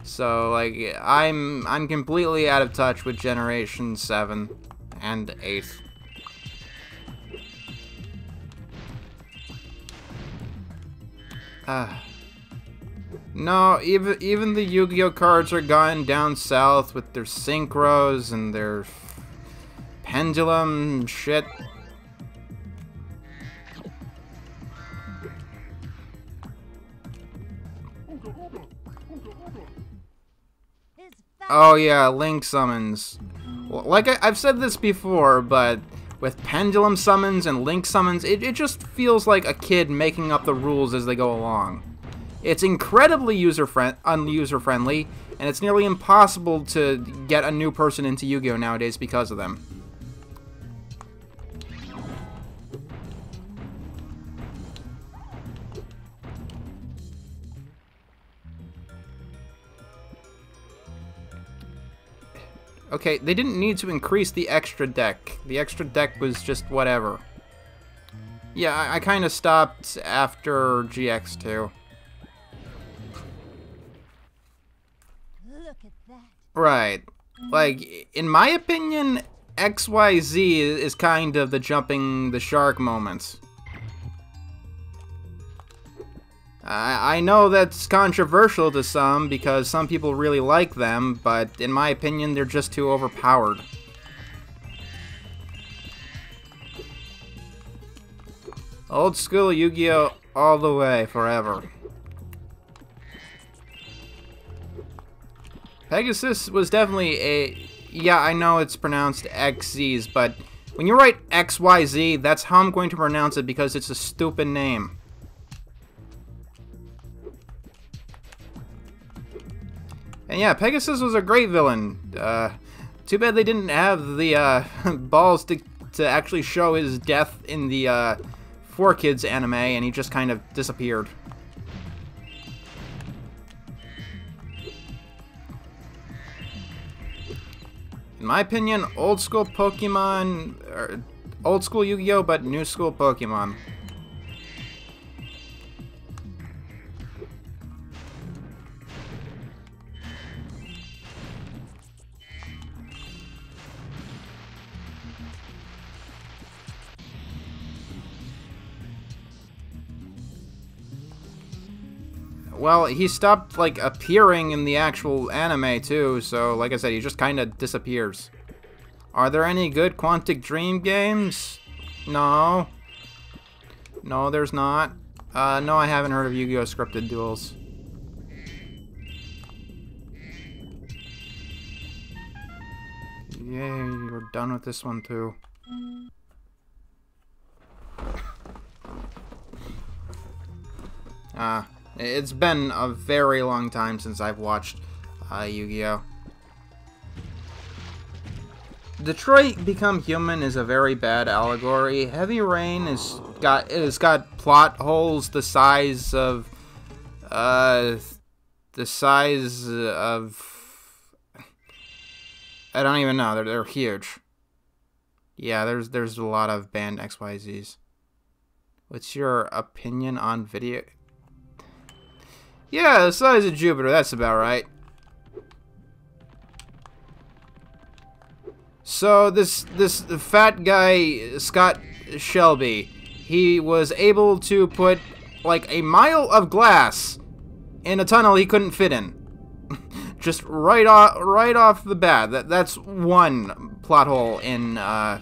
So, like, I'm completely out of touch with Generation 7 and 8. No, even the Yu-Gi-Oh cards are gone down south with their synchros and their pendulum shit. Oh yeah, Link summons. Like I've said this before, but with pendulum summons and Link summons, it just feels like a kid making up the rules as they go along. It's incredibly user-friendly, and it's nearly impossible to get a new person into Yu-Gi-Oh! Nowadays because of them. Okay, they didn't need to increase the extra deck. The extra deck was just whatever. Yeah, I kind of stopped after GX2. Look at that. Right. Like, in my opinion, XYZ is kind of the jumping the shark moment. I know that's controversial to some because some people really like them, but in my opinion, they're just too overpowered. Old school Yu-Gi-Oh! All the way, forever. Pegasus was definitely a... Yeah, I know it's pronounced XZs, but when you write XYZ, that's how I'm going to pronounce it because it's a stupid name. And yeah, Pegasus was a great villain. Too bad they didn't have the balls to actually show his death in the 4Kids anime, and he just kind of disappeared. In my opinion, old school Pokemon, or old school Yu-Gi-Oh, but new school Pokemon. Well, he stopped, like, appearing in the actual anime, too, so, like I said, he just kind of disappears. Are there any good Quantic Dream games? No. No, there's not. No, I haven't heard of Yu-Gi-Oh! Scripted Duels. Yay, we're done with this one, too. It's been a very long time since I've watched Yu-Gi-Oh! Detroit Become Human is a very bad allegory. Heavy Rain has got plot holes the size of I don't even know. They're huge. Yeah, there's a lot of banned XYZs. What's your opinion on video? Yeah, the size of Jupiter, that's about right. So this fat guy, Scott Shelby, he was able to put like a mile of glass in a tunnel he couldn't fit in. Just right off the bat. That's one plot hole in the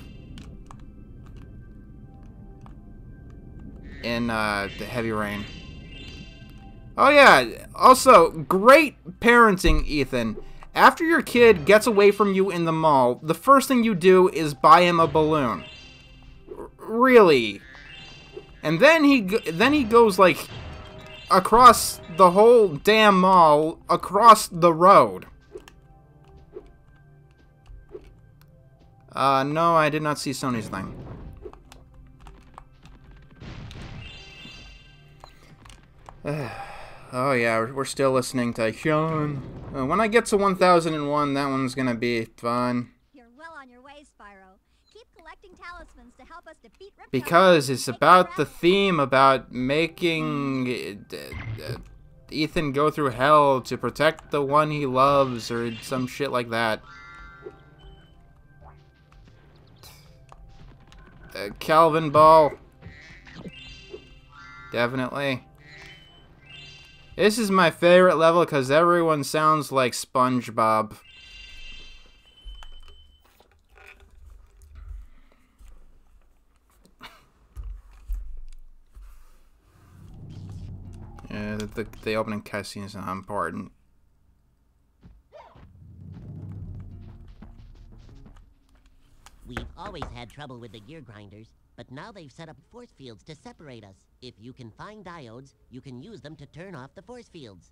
Heavy Rain. Oh yeah, also, great parenting, Ethan. After your kid gets away from you in the mall, the first thing you do is buy him a balloon. Really. And then he goes, like, across the whole damn mall, across the road. No, I did not see Sony's thing. Oh yeah, we're still listening to Sean. When I get to 1001, that one's gonna be fun. You're well on your way, Spyro. Keep collecting talismans to help us defeat Ripto. Because it's about the theme about making Ethan go through hell to protect the one he loves, or some shit like that. Calvin Ball. Definitely. This is my favorite level because everyone sounds like Spongebob. Yeah, the opening cutscene is not important. We've always had trouble with the gear grinders, but now they've set up force fields to separate us. If you can find diodes, you can use them to turn off the force fields.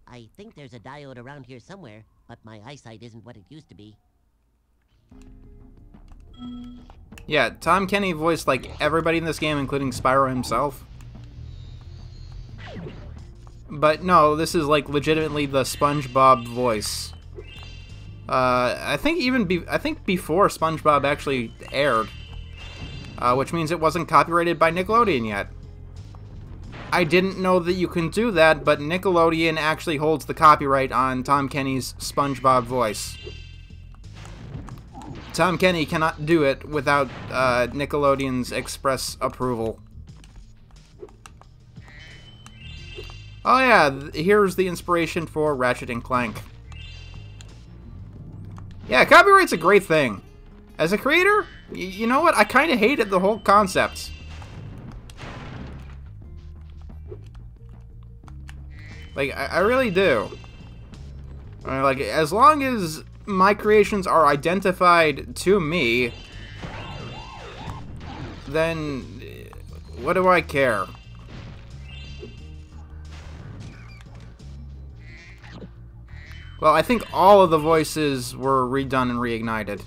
I think there's a diode around here somewhere, but my eyesight isn't what it used to be. Yeah, Tom Kenny voiced like everybody in this game, including Spyro himself. But no, this is like legitimately the SpongeBob voice. I think before SpongeBob actually aired, which means it wasn't copyrighted by Nickelodeon yet. I didn't know that you can do that, but Nickelodeon actually holds the copyright on Tom Kenny's SpongeBob voice. Tom Kenny cannot do it without Nickelodeon's express approval. Oh yeah, here's the inspiration for Ratchet & Clank. Yeah, copyright's a great thing. As a creator, you know what? I kind of hated the whole concept. Like, I really do. I mean, like, as long as my creations are identified to me, then what do I care? Well, I think all of the voices were redone and reignited.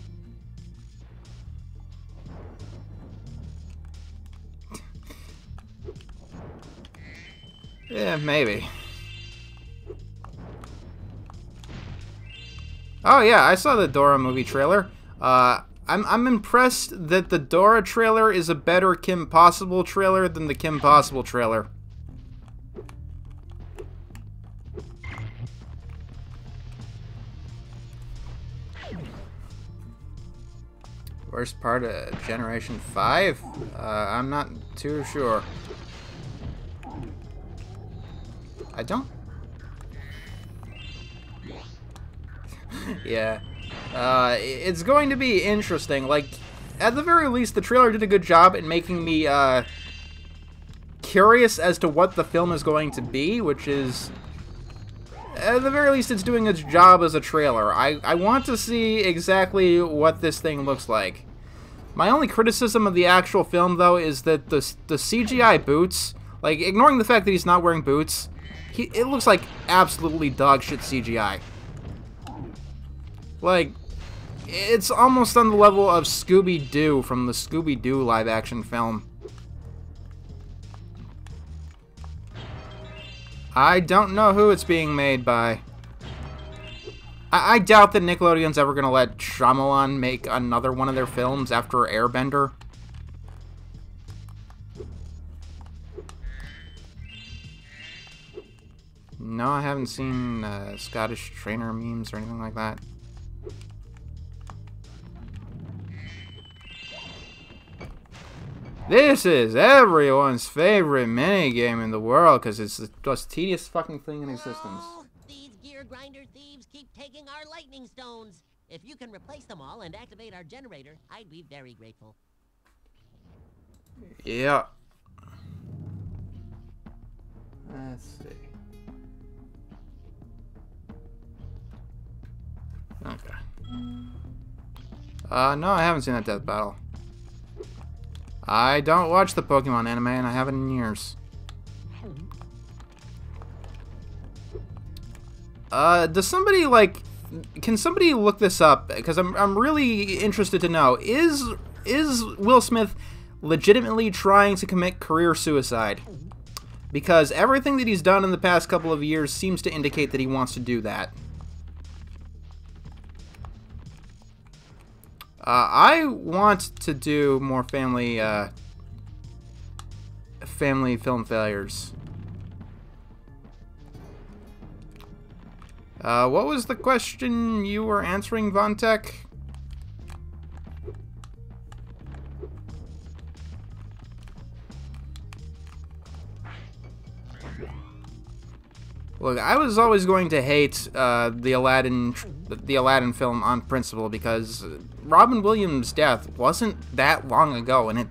Yeah, maybe. Oh yeah, I saw the Dora movie trailer. I'm impressed that the Dora trailer is a better Kim Possible trailer than the Kim Possible trailer. Worst part of Generation 5? I'm not too sure. I don't... Yeah. It's going to be interesting. Like, at the very least, the trailer did a good job in making me, curious as to what the film is going to be, which is... At the very least, it's doing its job as a trailer. I want to see exactly what this thing looks like. My only criticism of the actual film, though, is that the CGI boots, like, ignoring the fact that he's not wearing boots, it looks like absolutely dog shit CGI. Like, it's almost on the level of Scooby-Doo from the Scooby-Doo live-action film. I don't know who it's being made by. I doubt that Nickelodeon's ever going to let Shyamalan make another one of their films after Airbender. No, I haven't seen Scottish Trainer memes or anything like that. This is everyone's favorite minigame in the world because it's the most tedious fucking thing in existence. Oh, these gear grinder thieves keep taking our lightning stones. If you can replace them all and activate our generator, I'd be very grateful. Yeah. Let's see. Okay. No, I haven't seen that death battle. I don't watch the Pokemon anime, and I haven't in years. Does somebody, like... Can somebody look this up? Because I'm really interested to know. Is Will Smith legitimately trying to commit career suicide? Because everything that he's done in the past couple of years seems to indicate that he wants to do that. I want to do more family film failures. What was the question you were answering, Vontek? Look, I was always going to hate the Aladdin film on principle because Robin Williams' death wasn't that long ago, and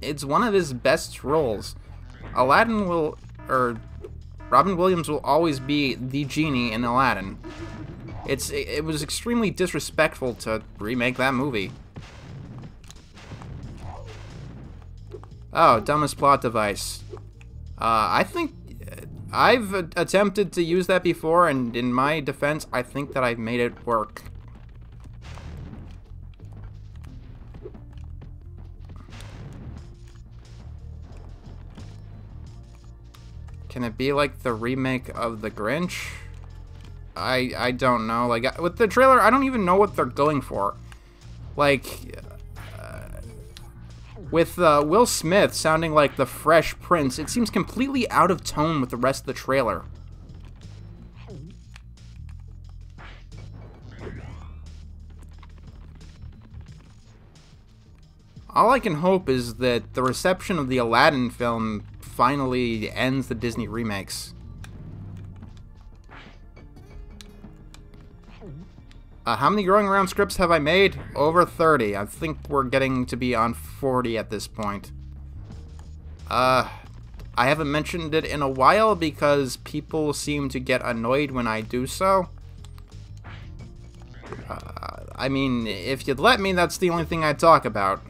it's one of his best roles. Robin Williams will always be the genie in Aladdin. It was extremely disrespectful to remake that movie. Oh, dumbest plot device. I think I've attempted to use that before, and in my defense, I think that I've made it work. Can it be like the remake of The Grinch? I don't know. Like, with the trailer, I don't even know what they're going for. Like, with Will Smith sounding like the Fresh Prince, it seems completely out of tone with the rest of the trailer. All I can hope is that the reception of the Aladdin film finally ends the Disney remakes. How many Growing Around scripts have I made? Over 30. I think we're getting to be on 40 at this point. I haven't mentioned it in a while because people seem to get annoyed when I do so. I mean, if you'd let me, that's the only thing I'd talk about.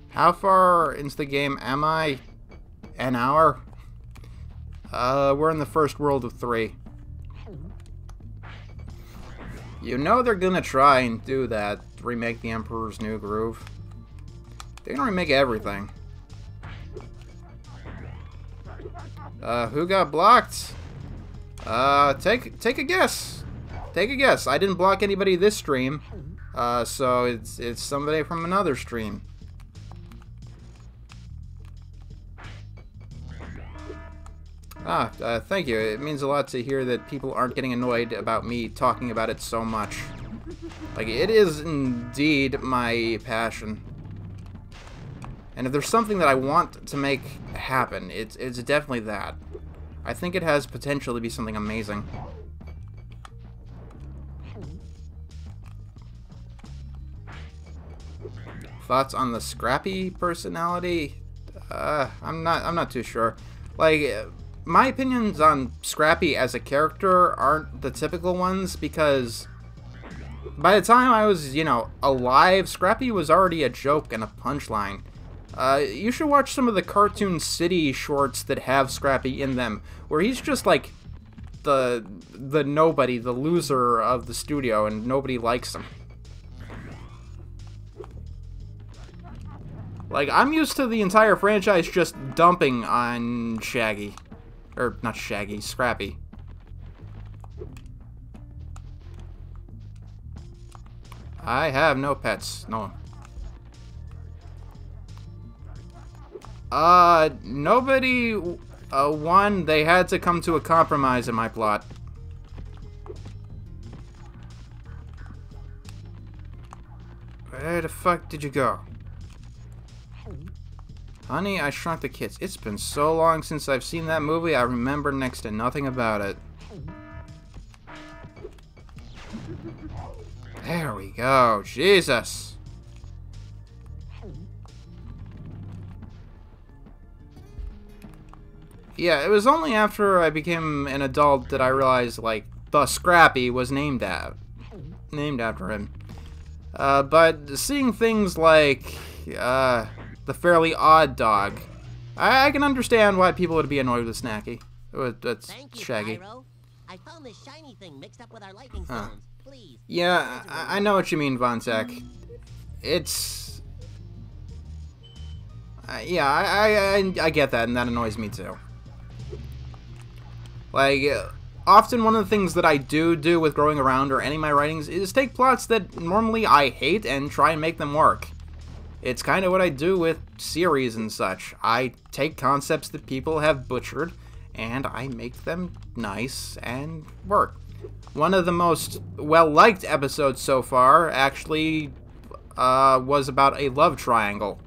How far into the game am I? An hour? We're in the first world of 3. You know they're gonna try and do that, remake the Emperor's New Groove. They're gonna remake everything. Who got blocked? Take a guess. Take a guess. I didn't block anybody this stream, so it's somebody from another stream. Thank you. It means a lot to hear that people aren't getting annoyed about me talking about it so much. Like, it is indeed my passion. And if there's something that I want to make happen, it's definitely that. I think it has potential to be something amazing. Thoughts on the Scrappy personality? I'm not too sure. Like, my opinions on Scrappy as a character aren't the typical ones because by the time I was, you know, alive, Scrappy was already a joke and a punchline. You should watch some of the Cartoon City shorts that have Scrappy in them, where he's just like the nobody, the loser of the studio, and nobody likes him. Like, I'm used to the entire franchise just dumping on Shaggy. Or, not Shaggy, Scrappy. I have no pets. No. Nobody won. They had to come to a compromise in my plot. Where the fuck did you go? Honey, I Shrunk the Kids. It's been so long since I've seen that movie, I remember next to nothing about it. There we go. Jesus. Yeah, it was only after I became an adult that I realized, like, the Scrappy was named after him. But seeing things like, the Fairly Odd Dog, I can understand why people would be annoyed with Snacky. That's Thank you, Shaggy. Spyro. I found this shiny thing mixed up with our lightning stones. Please. Yeah, I know what you mean, Von Tech. It's... yeah, I get that, and that annoys me too. Like, often one of the things that I do with Growing Around or any of my writings is take plots that normally I hate and try and make them work. It's kind of what I do with series and such. I take concepts that people have butchered, and I make them nice and work. One of the most well-liked episodes so far actually was about a love triangle.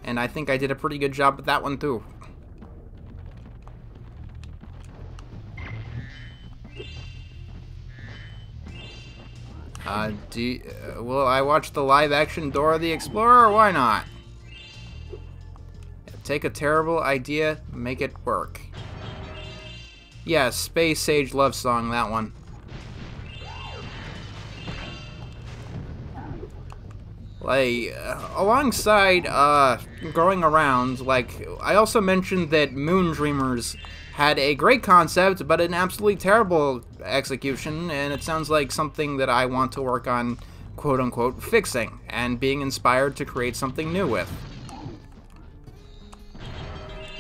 And I think I did a pretty good job with that one, too. Will I watch the live-action Dora the Explorer, or why not? Take a terrible idea, make it work. Yeah, Space Sage love song, that one. Like, alongside, Growing Around, like, I also mentioned that Moon Dreamers had a great concept, but an absolutely terrible execution, and it sounds like something that I want to work on, quote-unquote, fixing, and being inspired to create something new with.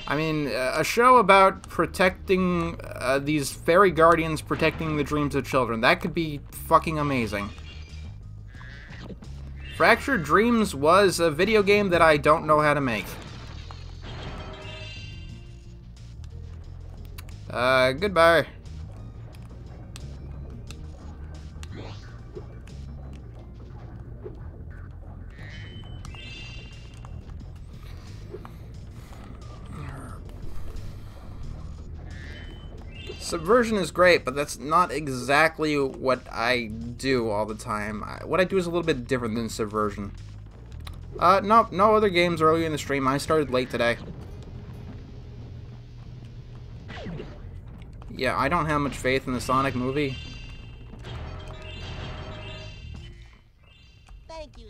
I mean, a show about protecting these fairy guardians, protecting the dreams of children. That could be fucking amazing. Fractured Dreams was a video game that I don't know how to make. Goodbye. Subversion is great, but that's not exactly what I do all the time. What I do is a little bit different than Subversion. No other games early in the stream. I started late today. Yeah, I don't have much faith in the Sonic movie. Thank you.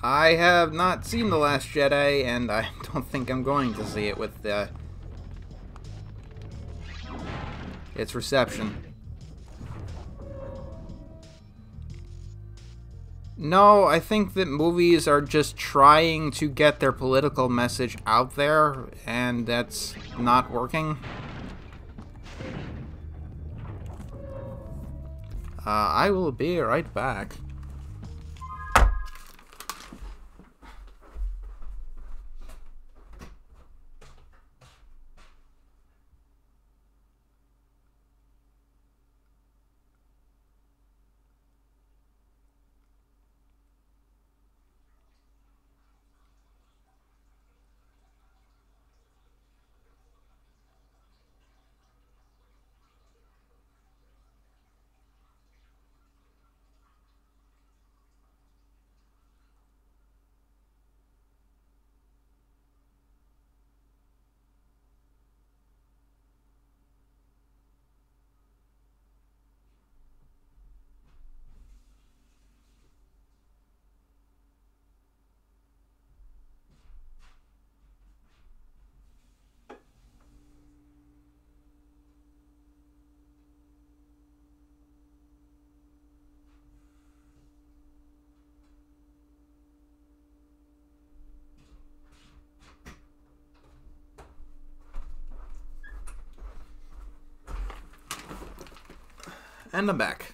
I have not seen The Last Jedi, and I don't think I'm going to see it with its reception. No, I think that movies are just trying to get their political message out there, and that's not working. I will be right back. And I'm back.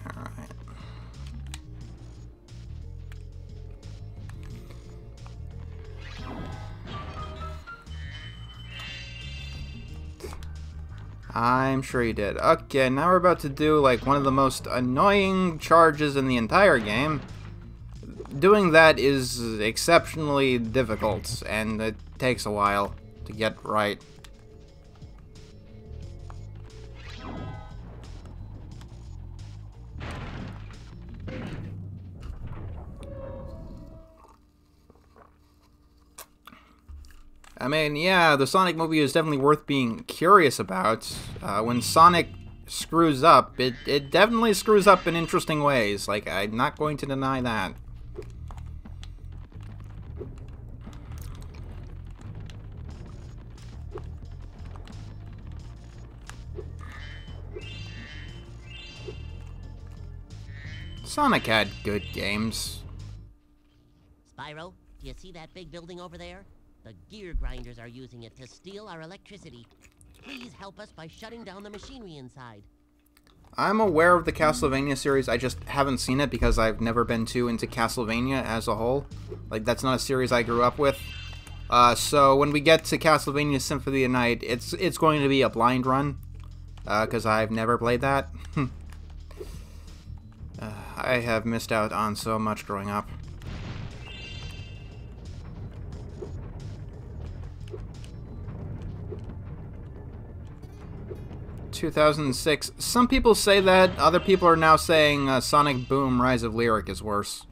Alright. I'm sure you did. Okay, now we're about to do like one of the most annoying charges in the entire game. Doing that is exceptionally difficult, and it takes a while to get right. I mean, yeah, the Sonic movie is definitely worth being curious about. When Sonic screws up, it definitely screws up in interesting ways. Like, I'm not going to deny that. Sonic had good games. Spyro, do you see that big building over there? The gear grinders are using it to steal our electricity. Please help us by shutting down the machinery inside. I'm aware of the Castlevania series, I just haven't seen it because I've never been too into Castlevania as a whole. Like, that's not a series I grew up with. So when we get to Castlevania Symphony of the Night, it's going to be a blind run, because I've never played that. I have missed out on so much growing up. ...2006. Some people say that, other people are now saying Sonic Boom Rise of Lyric is worse.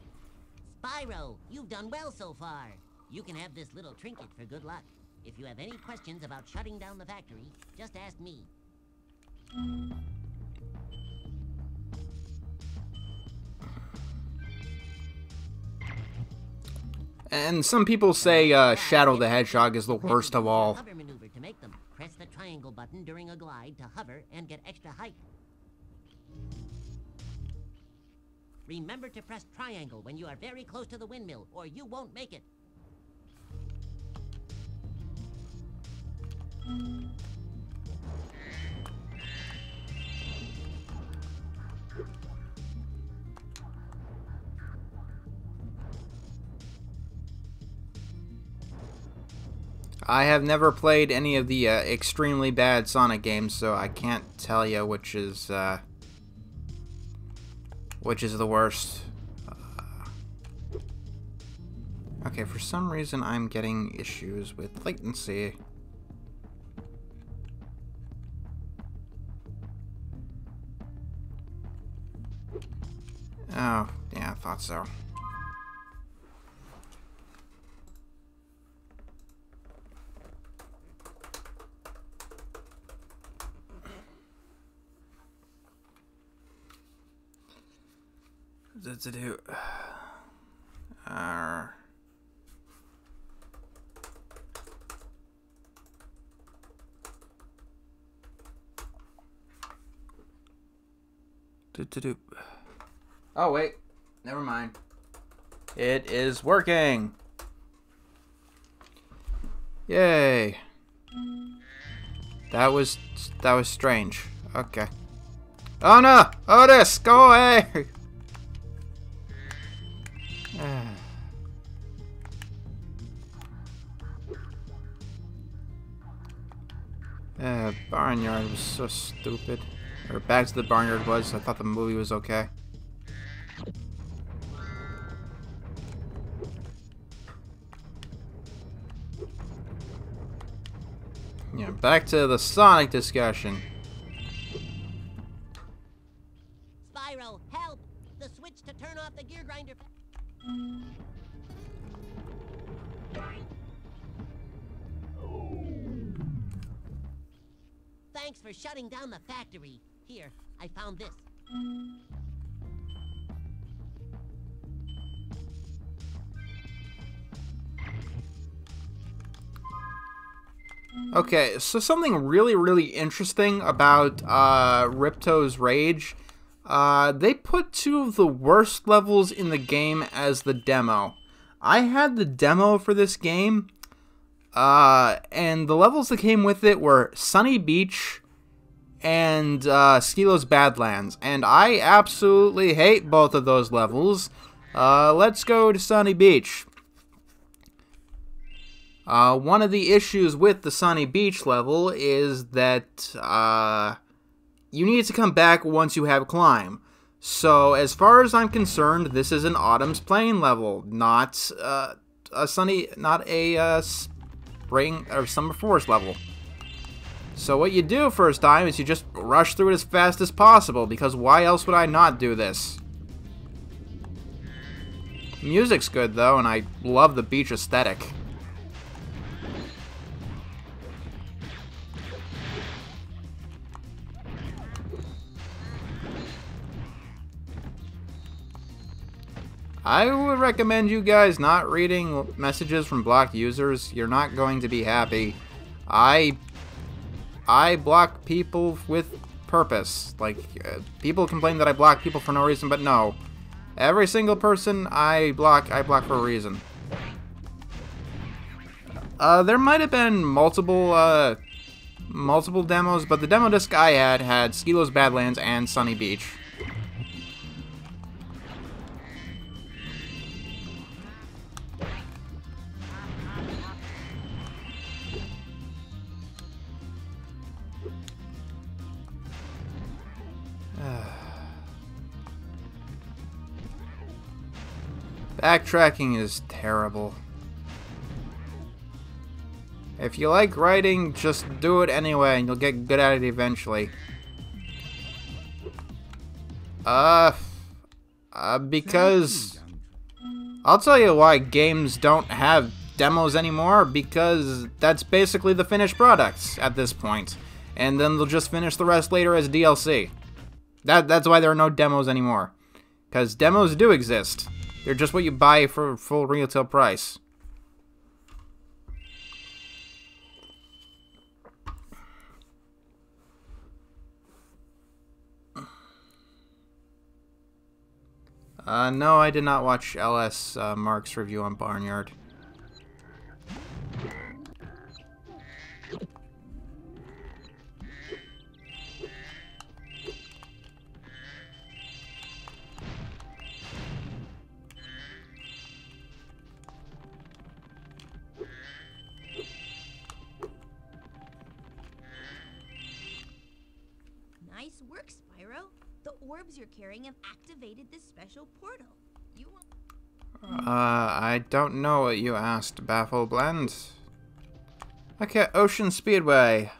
Spyro, you've done well so far. You can have this little trinket for good luck. If you have any questions about shutting down the factory, just ask me. And some people say Shadow the Hedgehog is the worst of all. Hover maneuver to make them. Press the triangle button during a glide to hover and get extra height. Remember to press triangle when you are very close to the windmill, or you won't make it. I have never played any of the extremely bad Sonic games, so I can't tell you which is the worst. Okay, for some reason I'm getting issues with latency. Oh, yeah, I thought so. To do. Oh wait, never mind. It is working. Yay. That was strange. Okay. Oh no! Otis, go away! Barnyard was so stupid. Or Back to the Barnyard was. I thought the movie was okay. Yeah, back to the Sonic discussion. Spyro, help! The switch to turn off the gear grinder. Thanks for shutting down the factory. Here, I found this. Okay, so something really interesting about Ripto's Rage. They put two of the worst levels in the game as the demo. I had the demo for this game, and the levels that came with it were Sunny Beach and Skilo's Badlands, and I absolutely hate both of those levels. Let's go to Sunny Beach. One of the issues with the Sunny Beach level is that you need to come back once you have climb. So, as far as I'm concerned, this is an Autumn's Plain level, not a spring or summer forest level. So what you do first time is you just rush through it as fast as possible, because why else would I not do this? Music's good though, and I love the beach aesthetic. I would recommend you guys not reading messages from blocked users. You're not going to be happy. I block people with purpose. Like, people complain that I block people for no reason, but no. Every single person I block for a reason. There might have been multiple demos, but the demo disc I had Skilo's Badlands and Sunny Beach. Backtracking is terrible. If you like writing, just do it anyway, and you'll get good at it eventually. Because I'll tell you why games don't have demos anymore, because that's basically the finished products at this point. And then they'll just finish the rest later as DLC. That's why there are no demos anymore. Because demos do exist. They're just what you buy for full retail price. No, I did not watch LS Mark's review on Barnyard. Nice work, Spyro. The orbs you're carrying have activated this special portal. You want... I don't know what you asked, Baffle Blend. Okay, Ocean Speedway.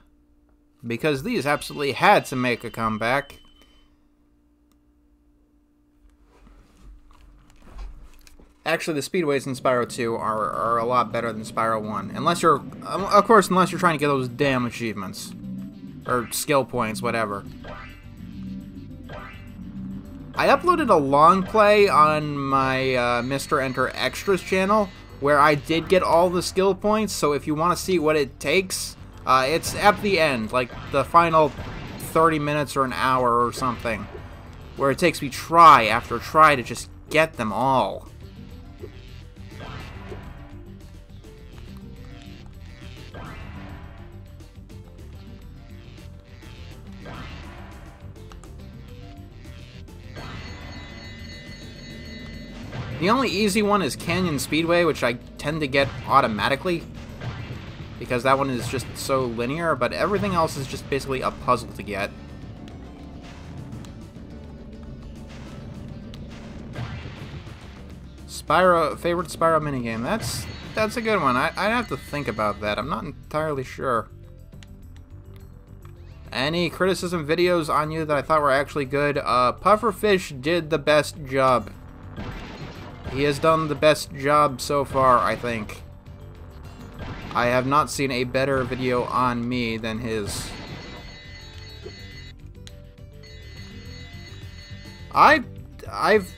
Because these absolutely had to make a comeback. Actually, the Speedways in Spyro 2 are a lot better than Spyro 1. Unless you're, of course, unless you're trying to get those damn achievements. Or skill points, whatever. I uploaded a long play on my Mr. Enter Extras channel, where I did get all the skill points, so if you want to see what it takes, it's at the end, like the final 30 minutes or an hour or something, where it takes me try after try to just get them all. The only easy one is Canyon Speedway, which I tend to get automatically, because that one is just so linear, but everything else is just basically a puzzle to get. Spyro, favorite Spyro minigame. That's a good one. I'd have to think about that. I'm not entirely sure. Any criticism videos on you that I thought were actually good? Pufferfish did the best job. He has done the best job so far, I think. I have not seen a better video on me than his. I've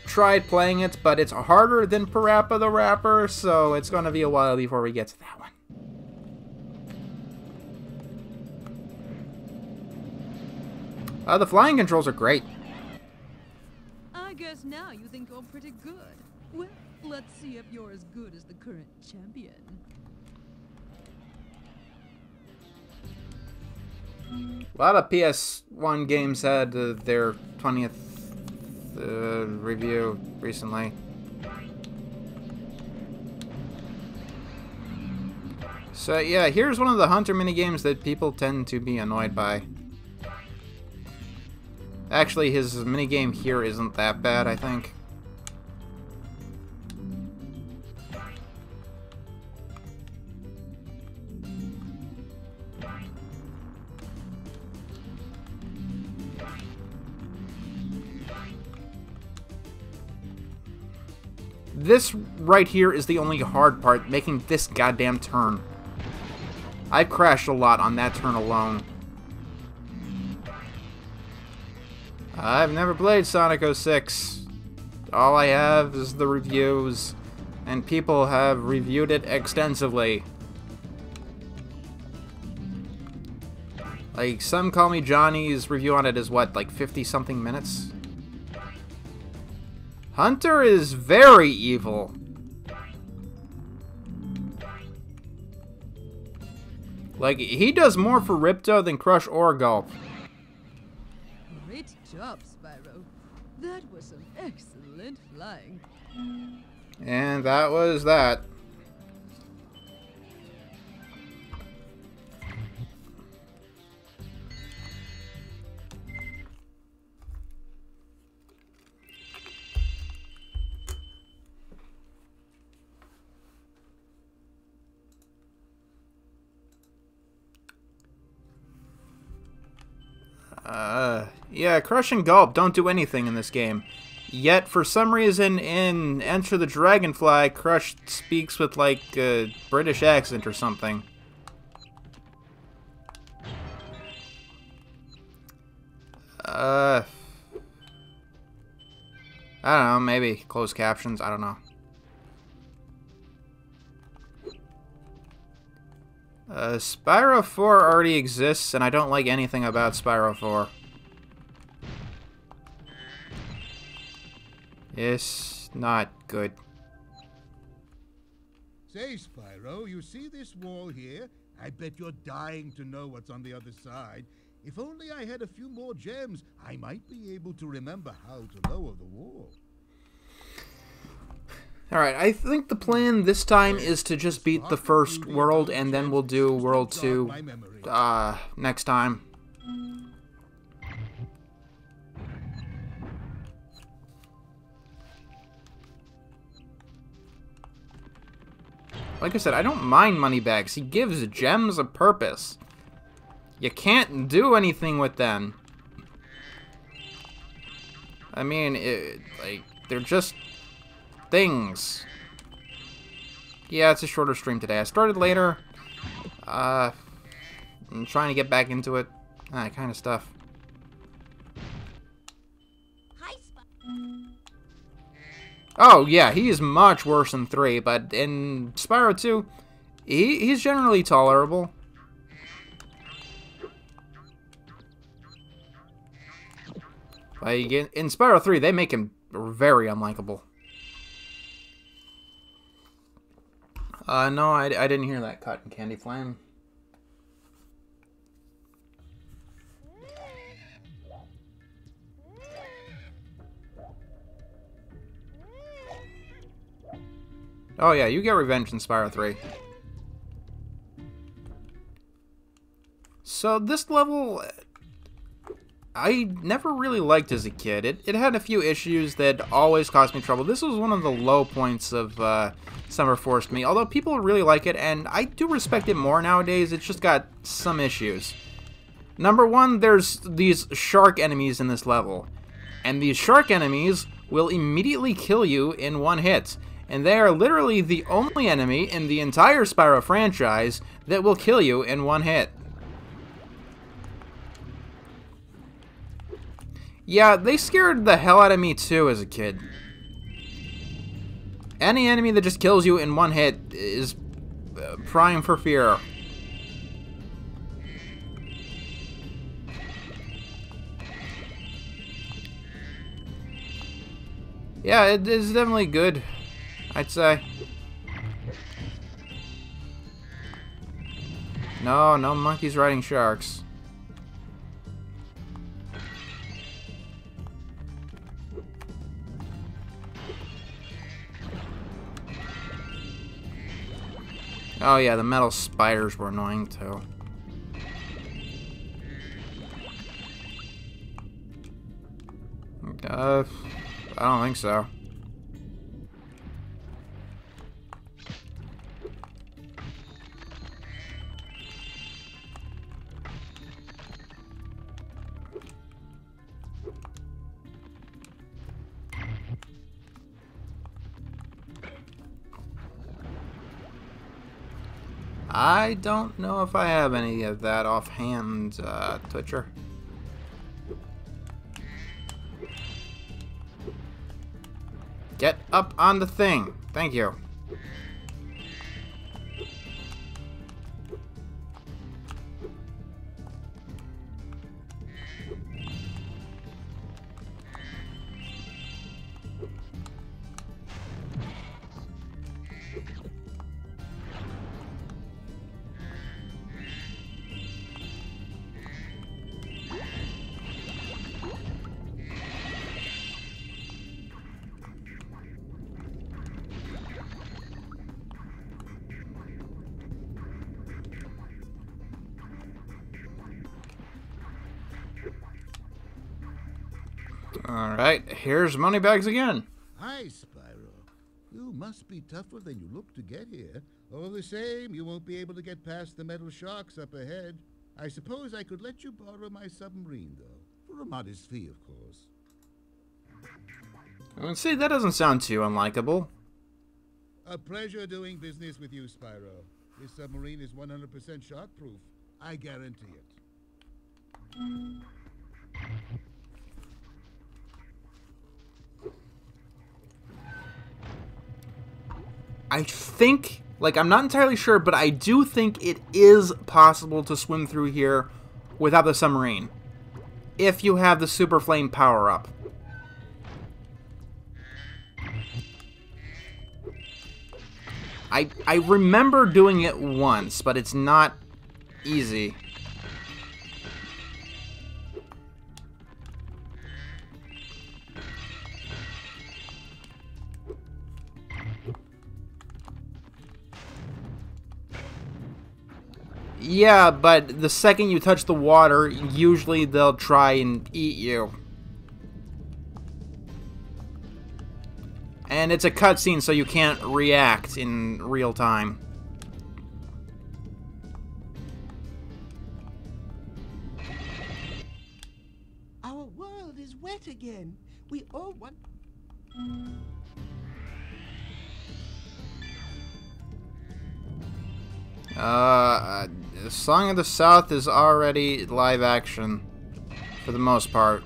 tried playing it, but it's harder than Parappa the Rapper, so it's gonna be a while before we get to that one. The flying controls are great. I guess now you think you're pretty good. Well, let's see if you're as good as the current champion. A lot of PS1 games had their 20th review recently. So yeah, here's one of the Hunter minigames that people tend to be annoyed by. Actually, his minigame here isn't that bad, I think. This right here is the only hard part, making this goddamn turn. I've crashed a lot on that turn alone. I've never played Sonic 06. All I have is the reviews, and people have reviewed it extensively. Like, some Call Me Johnny's review on it is what, like 50-something minutes? Hunter is very evil. Like, he does more for Ripto than Crush or Gulp. Great job, Spyro. That was some excellent flying. And that was that. Yeah, Crush and Gulp don't do anything in this game. Yet, for some reason, in Enter the Dragonfly, Crush speaks with, like, a British accent or something. I don't know, maybe closed captions, I don't know. Spyro 4 already exists, and I don't like anything about Spyro 4. It's not good. Say, Spyro, you see this wall here? I bet you're dying to know what's on the other side. If only I had a few more gems, I might be able to remember how to lower the wall. Alright, I think the plan this time is to just beat the first world, and then we'll do World 2 next time. Like I said, I don't mind Moneybags. He gives gems a purpose. You can't do anything with them. I mean, like, they're just things. Yeah, it's a shorter stream today. I started later. I'm trying to get back into it. That kind of stuff. Oh, yeah, he is much worse than 3, but in Spyro 2, he's generally tolerable. Like, in Spyro 3, they make him very unlikable. No, I didn't hear that Cotton Candy Flame. Oh yeah, you get revenge in Spyro 3. So this level, I never really liked as a kid. It had a few issues that always caused me trouble. This was one of the low points of Summer Forced Me, although people really like it, and I do respect it more nowadays. It's just got some issues. Number one, there's these shark enemies in this level, and these shark enemies will immediately kill you in one hit. And they are literally the only enemy in the entire Spyro franchise that will kill you in one hit. Yeah, they scared the hell out of me too as a kid. Any enemy that just kills you in one hit is prime for fear. Yeah, it is definitely good, I'd say. No monkeys riding sharks. Oh yeah, the metal spiders were annoying too. I don't think so. I don't know if I have any of that offhand, Twitcher. Get up on the thing. Thank you. Alright, here's Moneybags again. Hi, Spyro. You must be tougher than you look to get here. All the same, you won't be able to get past the metal sharks up ahead. I suppose I could let you borrow my submarine, though. For a modest fee, of course. Well, see, that doesn't sound too unlikable. A pleasure doing business with you, Spyro. This submarine is 100% shark-proof. I guarantee it. I think, like, I'm not entirely sure, but I do think it is possible to swim through here without the submarine, if you have the Super Flame power-up. I remember doing it once, but it's not easy. Yeah, but the second you touch the water, usually they'll try and eat you. And it's a cutscene, so you can't react in real time. Our world is wet again. We all want... Song of the South is already live action, for the most part.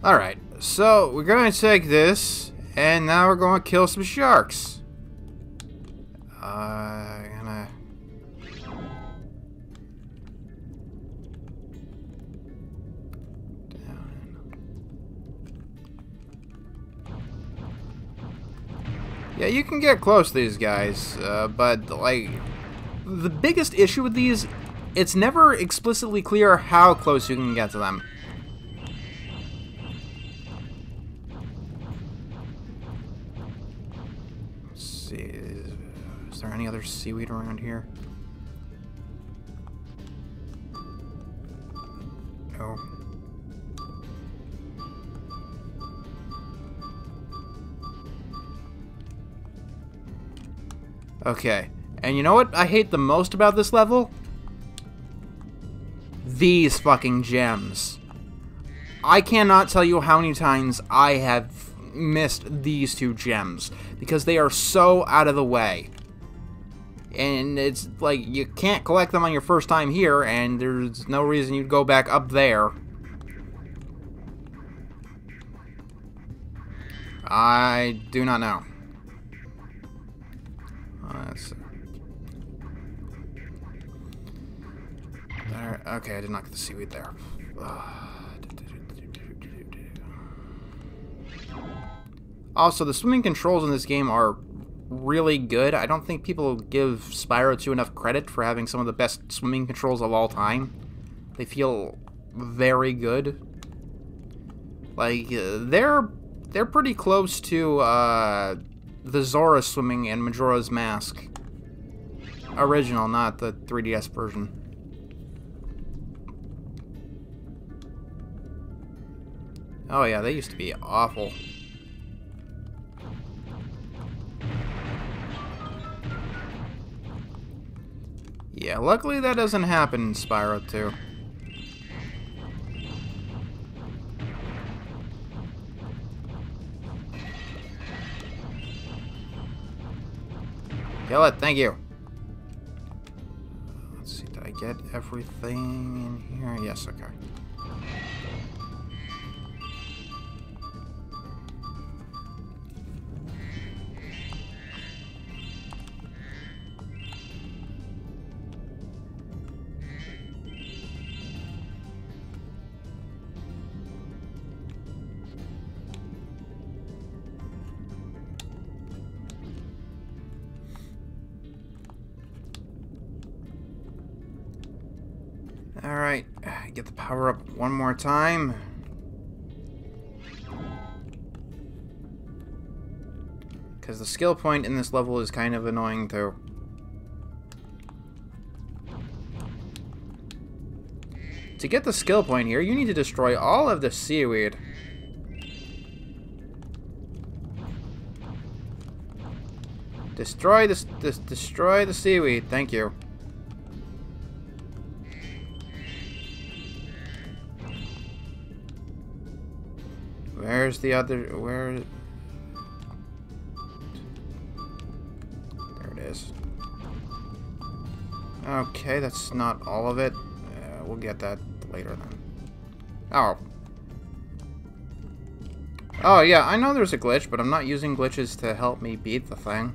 Alright, so we're going to take this, and now we're going to kill some sharks. Yeah, you can get close to these guys, but, like, the biggest issue with these, it's never explicitly clear how close you can get to them. Let's see, is there any other seaweed around here? No. Okay, and you know what I hate the most about this level? These fucking gems. I cannot tell you how many times I have missed these two gems, because they are so out of the way. And it's like, you can't collect them on your first time here, and there's no reason you'd go back up there. I do not know. There, okay, I did not get the seaweed there. Also, the swimming controls in this game are really good. I don't think people give Spyro 2 enough credit for having some of the best swimming controls of all time. They feel very good. Like, they're pretty close to the Zora swimming in Majora's Mask. Original, not the 3DS version. Oh yeah, they used to be awful. Yeah, luckily that doesn't happen in Spyro 2. Kill it, thank you. Let's see, did I get everything in here? Yes, okay. Alright, get the power up one more time. Because the skill point in this level is kind of annoying too. To get the skill point here, you need to destroy all of the seaweed. Destroy the seaweed, thank you. Where's the other... where... There it is. Okay, that's not all of it. We'll get that later then. Oh. Oh, yeah, I know there's a glitch, but I'm not using glitches to help me beat the thing.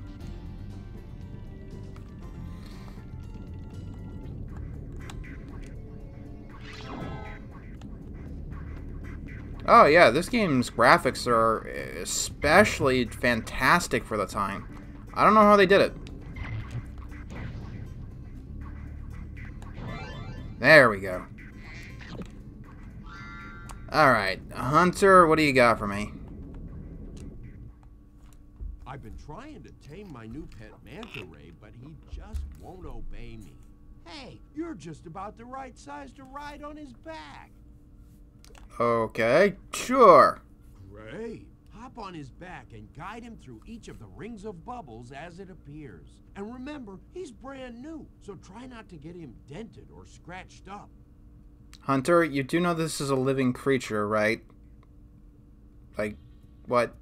Oh, yeah, this game's graphics are especially fantastic for the time. I don't know how they did it. There we go. Alright, Hunter, what do you got for me? I've been trying to tame my new pet manta ray, but he just won't obey me. Hey, you're just about the right size to ride on his back. Okay, sure. Great. Hop on his back and guide him through each of the rings of bubbles as it appears. And remember, he's brand new, so try not to get him dented or scratched up. Hunter, you do know this is a living creature, right? Like, what?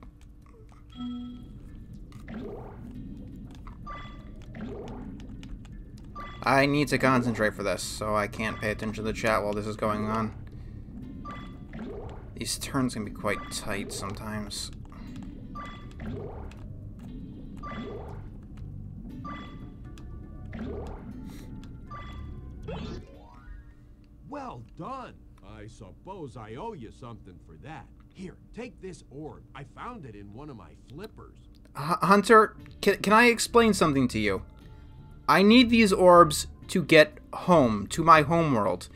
I need to concentrate for this, so I can't pay attention to the chat while this is going on. These turns can be quite tight sometimes. Well done. I suppose I owe you something for that. Here, take this orb. I found it in one of my flippers. Hunter, can I explain something to you? I need these orbs to get home, to my homeworld.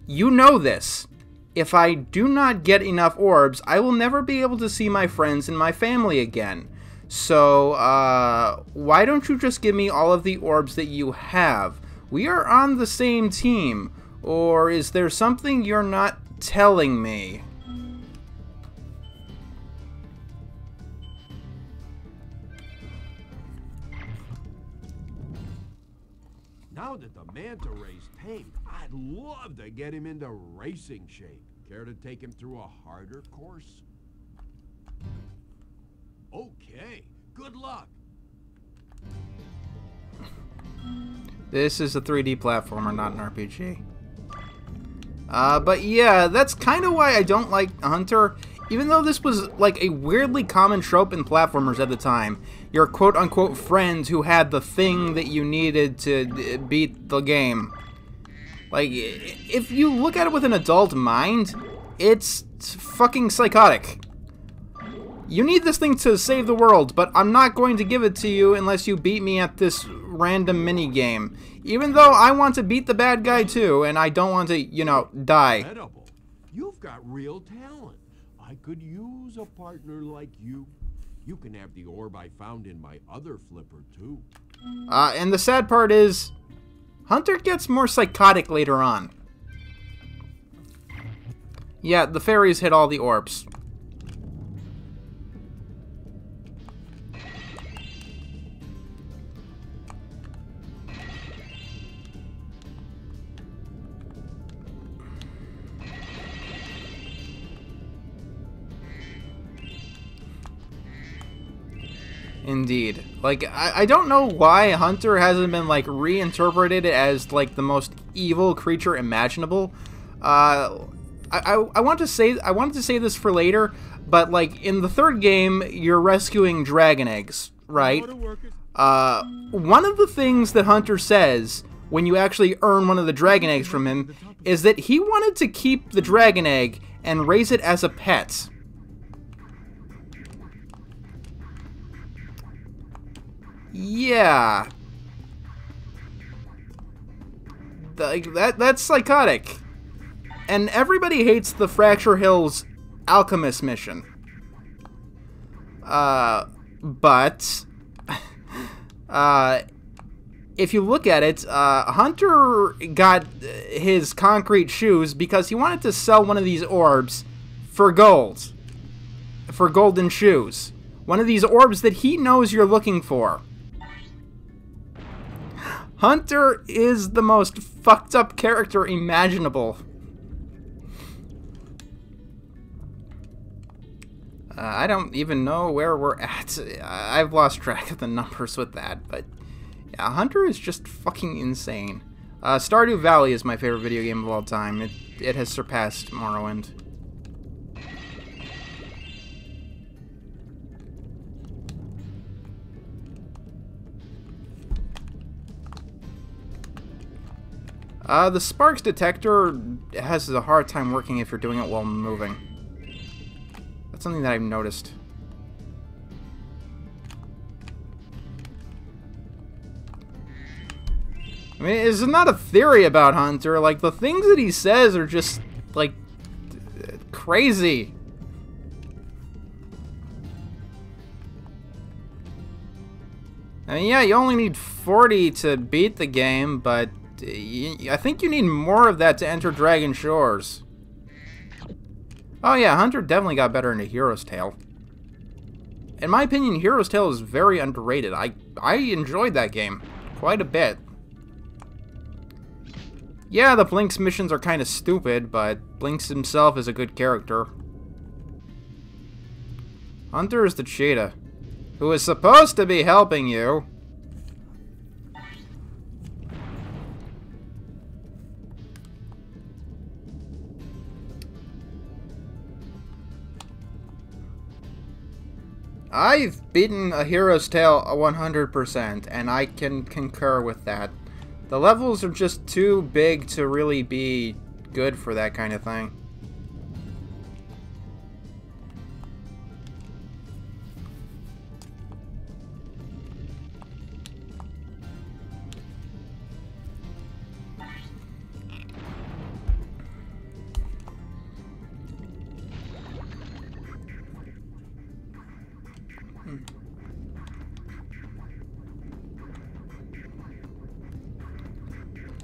You know this. If I do not get enough orbs, I will never be able to see my friends and my family again. So, why don't you just give me all of the orbs that you have? We are on the same team. Or is there something you're not telling me? Now that the manta ray's tamed, I'd love to get him into racing shape. Care to take him through a harder course? Okay, good luck. This is a 3D platformer, not an RPG. But yeah, that's kind of why I don't like Hunter. Even though this was like a weirdly common trope in platformers at the time. Your quote-unquote friend who had the thing that you needed to beat the game. Like, if you look at it with an adult mind, it's fucking psychotic. You need this thing to save the world, but I'm not going to give it to you unless you beat me at this random mini-game. Even though I want to beat the bad guy too, and I don't want to, you know, die. Incredible. You've got real talent. I could use a partner like you. You can have the orb I found in my other flipper too. And the sad part is, Hunter gets more psychotic later on. Yeah, the fairies hit all the orbs. Indeed. Like, I don't know why Hunter hasn't been, like, reinterpreted as, like, the most evil creature imaginable. I wanted to say this for later, but, like, in the third game, you're rescuing dragon eggs, right? One of the things that Hunter says when you actually earn one of the dragon eggs from him is that he wanted to keep the dragon egg and raise it as a pet. Yeah. Like, that's psychotic. And everybody hates the Fracture Hills Alchemist mission. But if you look at it, Hunter got his concrete shoes because he wanted to sell one of these orbs for gold. For golden shoes. One of these orbs that he knows you're looking for. Hunter is the most fucked up character imaginable. I don't even know where we're at. I've lost track of the numbers with that, but yeah, Hunter is just fucking insane. Stardew Valley is my favorite video game of all time. It has surpassed Morrowind. The sparks detector has a hard time working if you're doing it while moving. That's something that I've noticed. I mean, it's not a theory about Hunter. Like, the things that he says are just, like, crazy. I mean, yeah, you only need 40 to beat the game, but I think you need more of that to enter Dragon Shores. Oh yeah, Hunter definitely got better into Hero's Tale. In my opinion, Hero's Tale is very underrated. I enjoyed that game quite a bit. Yeah, the Blinks missions are kind of stupid, but Blinks himself is a good character. Hunter is the cheetah, who is supposed to be helping you. I've beaten A Hero's Tale 100%, and I can concur with that. The levels are just too big to really be good for that kind of thing.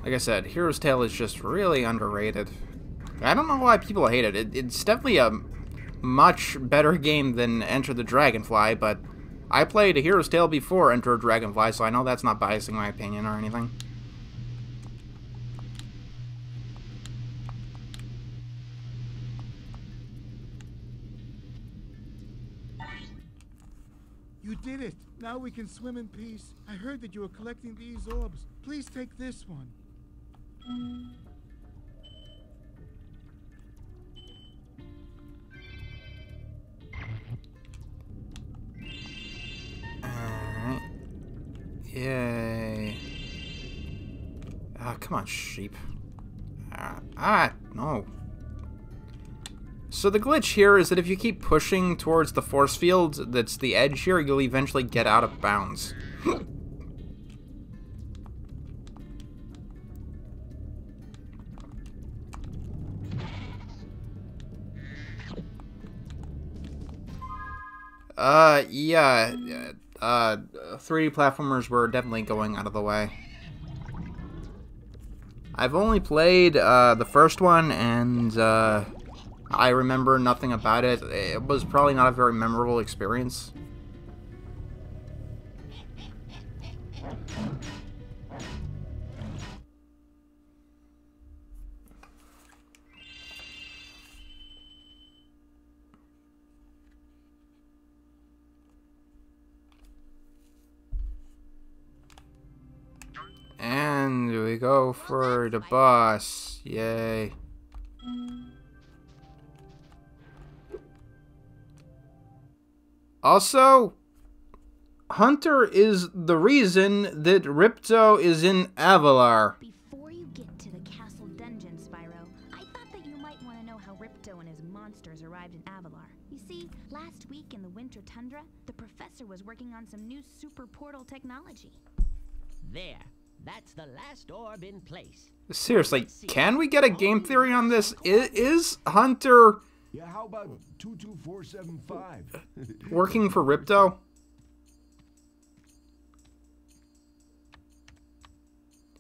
Like I said, Hero's Tale is just really underrated. I don't know why people hate it. It's definitely a much better game than Enter the Dragonfly, but I played A Hero's Tale before Enter the Dragonfly, so I know that's not biasing my opinion or anything. You did it! Now we can swim in peace. I heard that you were collecting these orbs. Please take this one. Alright. Yay. Ah, come on, sheep. No. So the glitch here is that if you keep pushing towards the force field that's the edge here, you'll eventually get out of bounds. Yeah, 3D platformers were definitely going out of the way. I've only played, the first one, and, I remember nothing about it. It was probably not a very memorable experience. And we go for the boss. Yay. Also, Hunter is the reason that Ripto is in Avalar. Before you get to the castle dungeon, Spyro, I thought that you might want to know how Ripto and his monsters arrived in Avalar. You see, last week in the winter tundra, the professor was working on some new super portal technology. There. That's the last orb in place. Seriously, can we get a game theory on this? Is Hunter... Yeah, how about 22475? working for Ripto?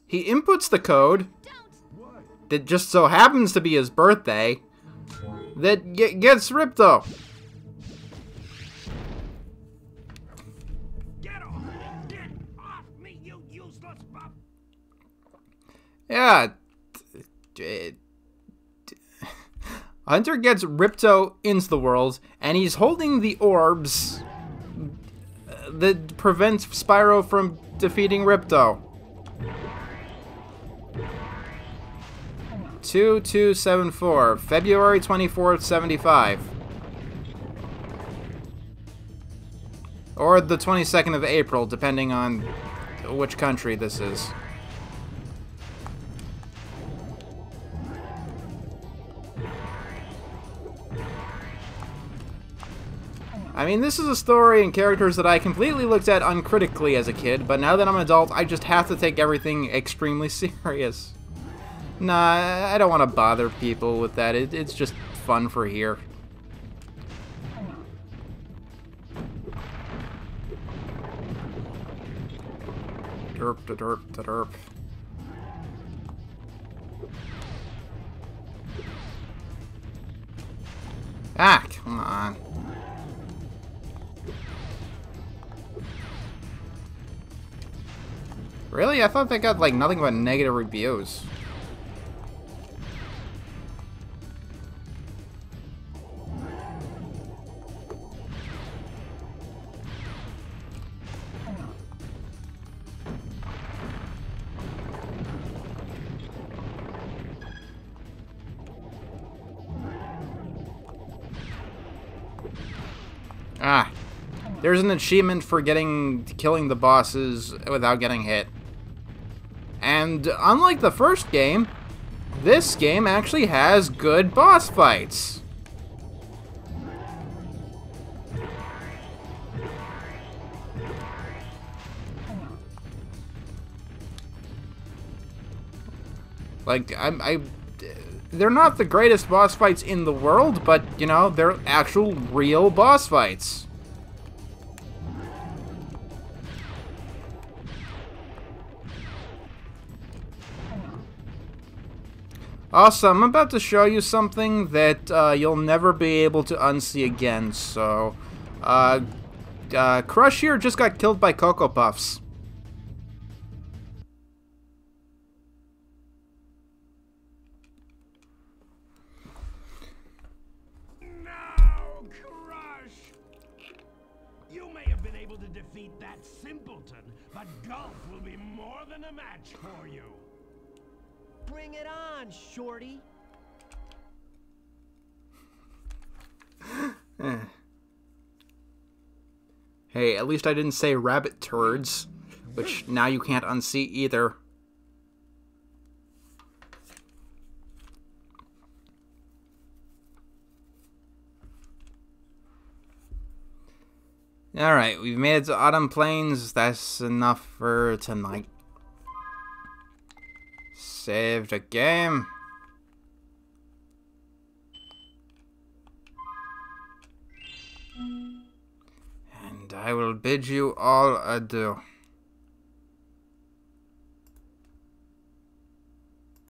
He inputs the code that just so happens to be his birthday that gets Ripto. Get off me, you useless pup! Yeah. Hunter gets Ripto into the world, and he's holding the orbs that prevents Spyro from defeating Ripto. 2274, February 24th, 75. Or the 22nd of April, depending on which country this is. I mean, this is a story and characters that I completely looked at uncritically as a kid, but now that I'm an adult, I just have to take everything extremely serious. Nah, I don't want to bother people with that. It's just fun for here. Derp, da derp, da derp. Ah, come on. Really? I thought they got, like, nothing but negative reviews. Ah. There's an achievement for killing the bosses without getting hit. And unlike the first game, this game actually has good boss fights. Like, they're not the greatest boss fights in the world, but, you know, they're actual real boss fights. Also, I'm about to show you something that you'll never be able to unsee again, so... Crush here just got killed by Cocoa Puffs. No, Crush! You may have been able to defeat that simpleton, but golf will be more than a match for you. Bring it on, shorty. Hey, at least I didn't say rabbit turds, which now you can't unsee either. Alright, we've made it to Autumn Plains. That's enough for tonight. Save the game. And I will bid you all adieu.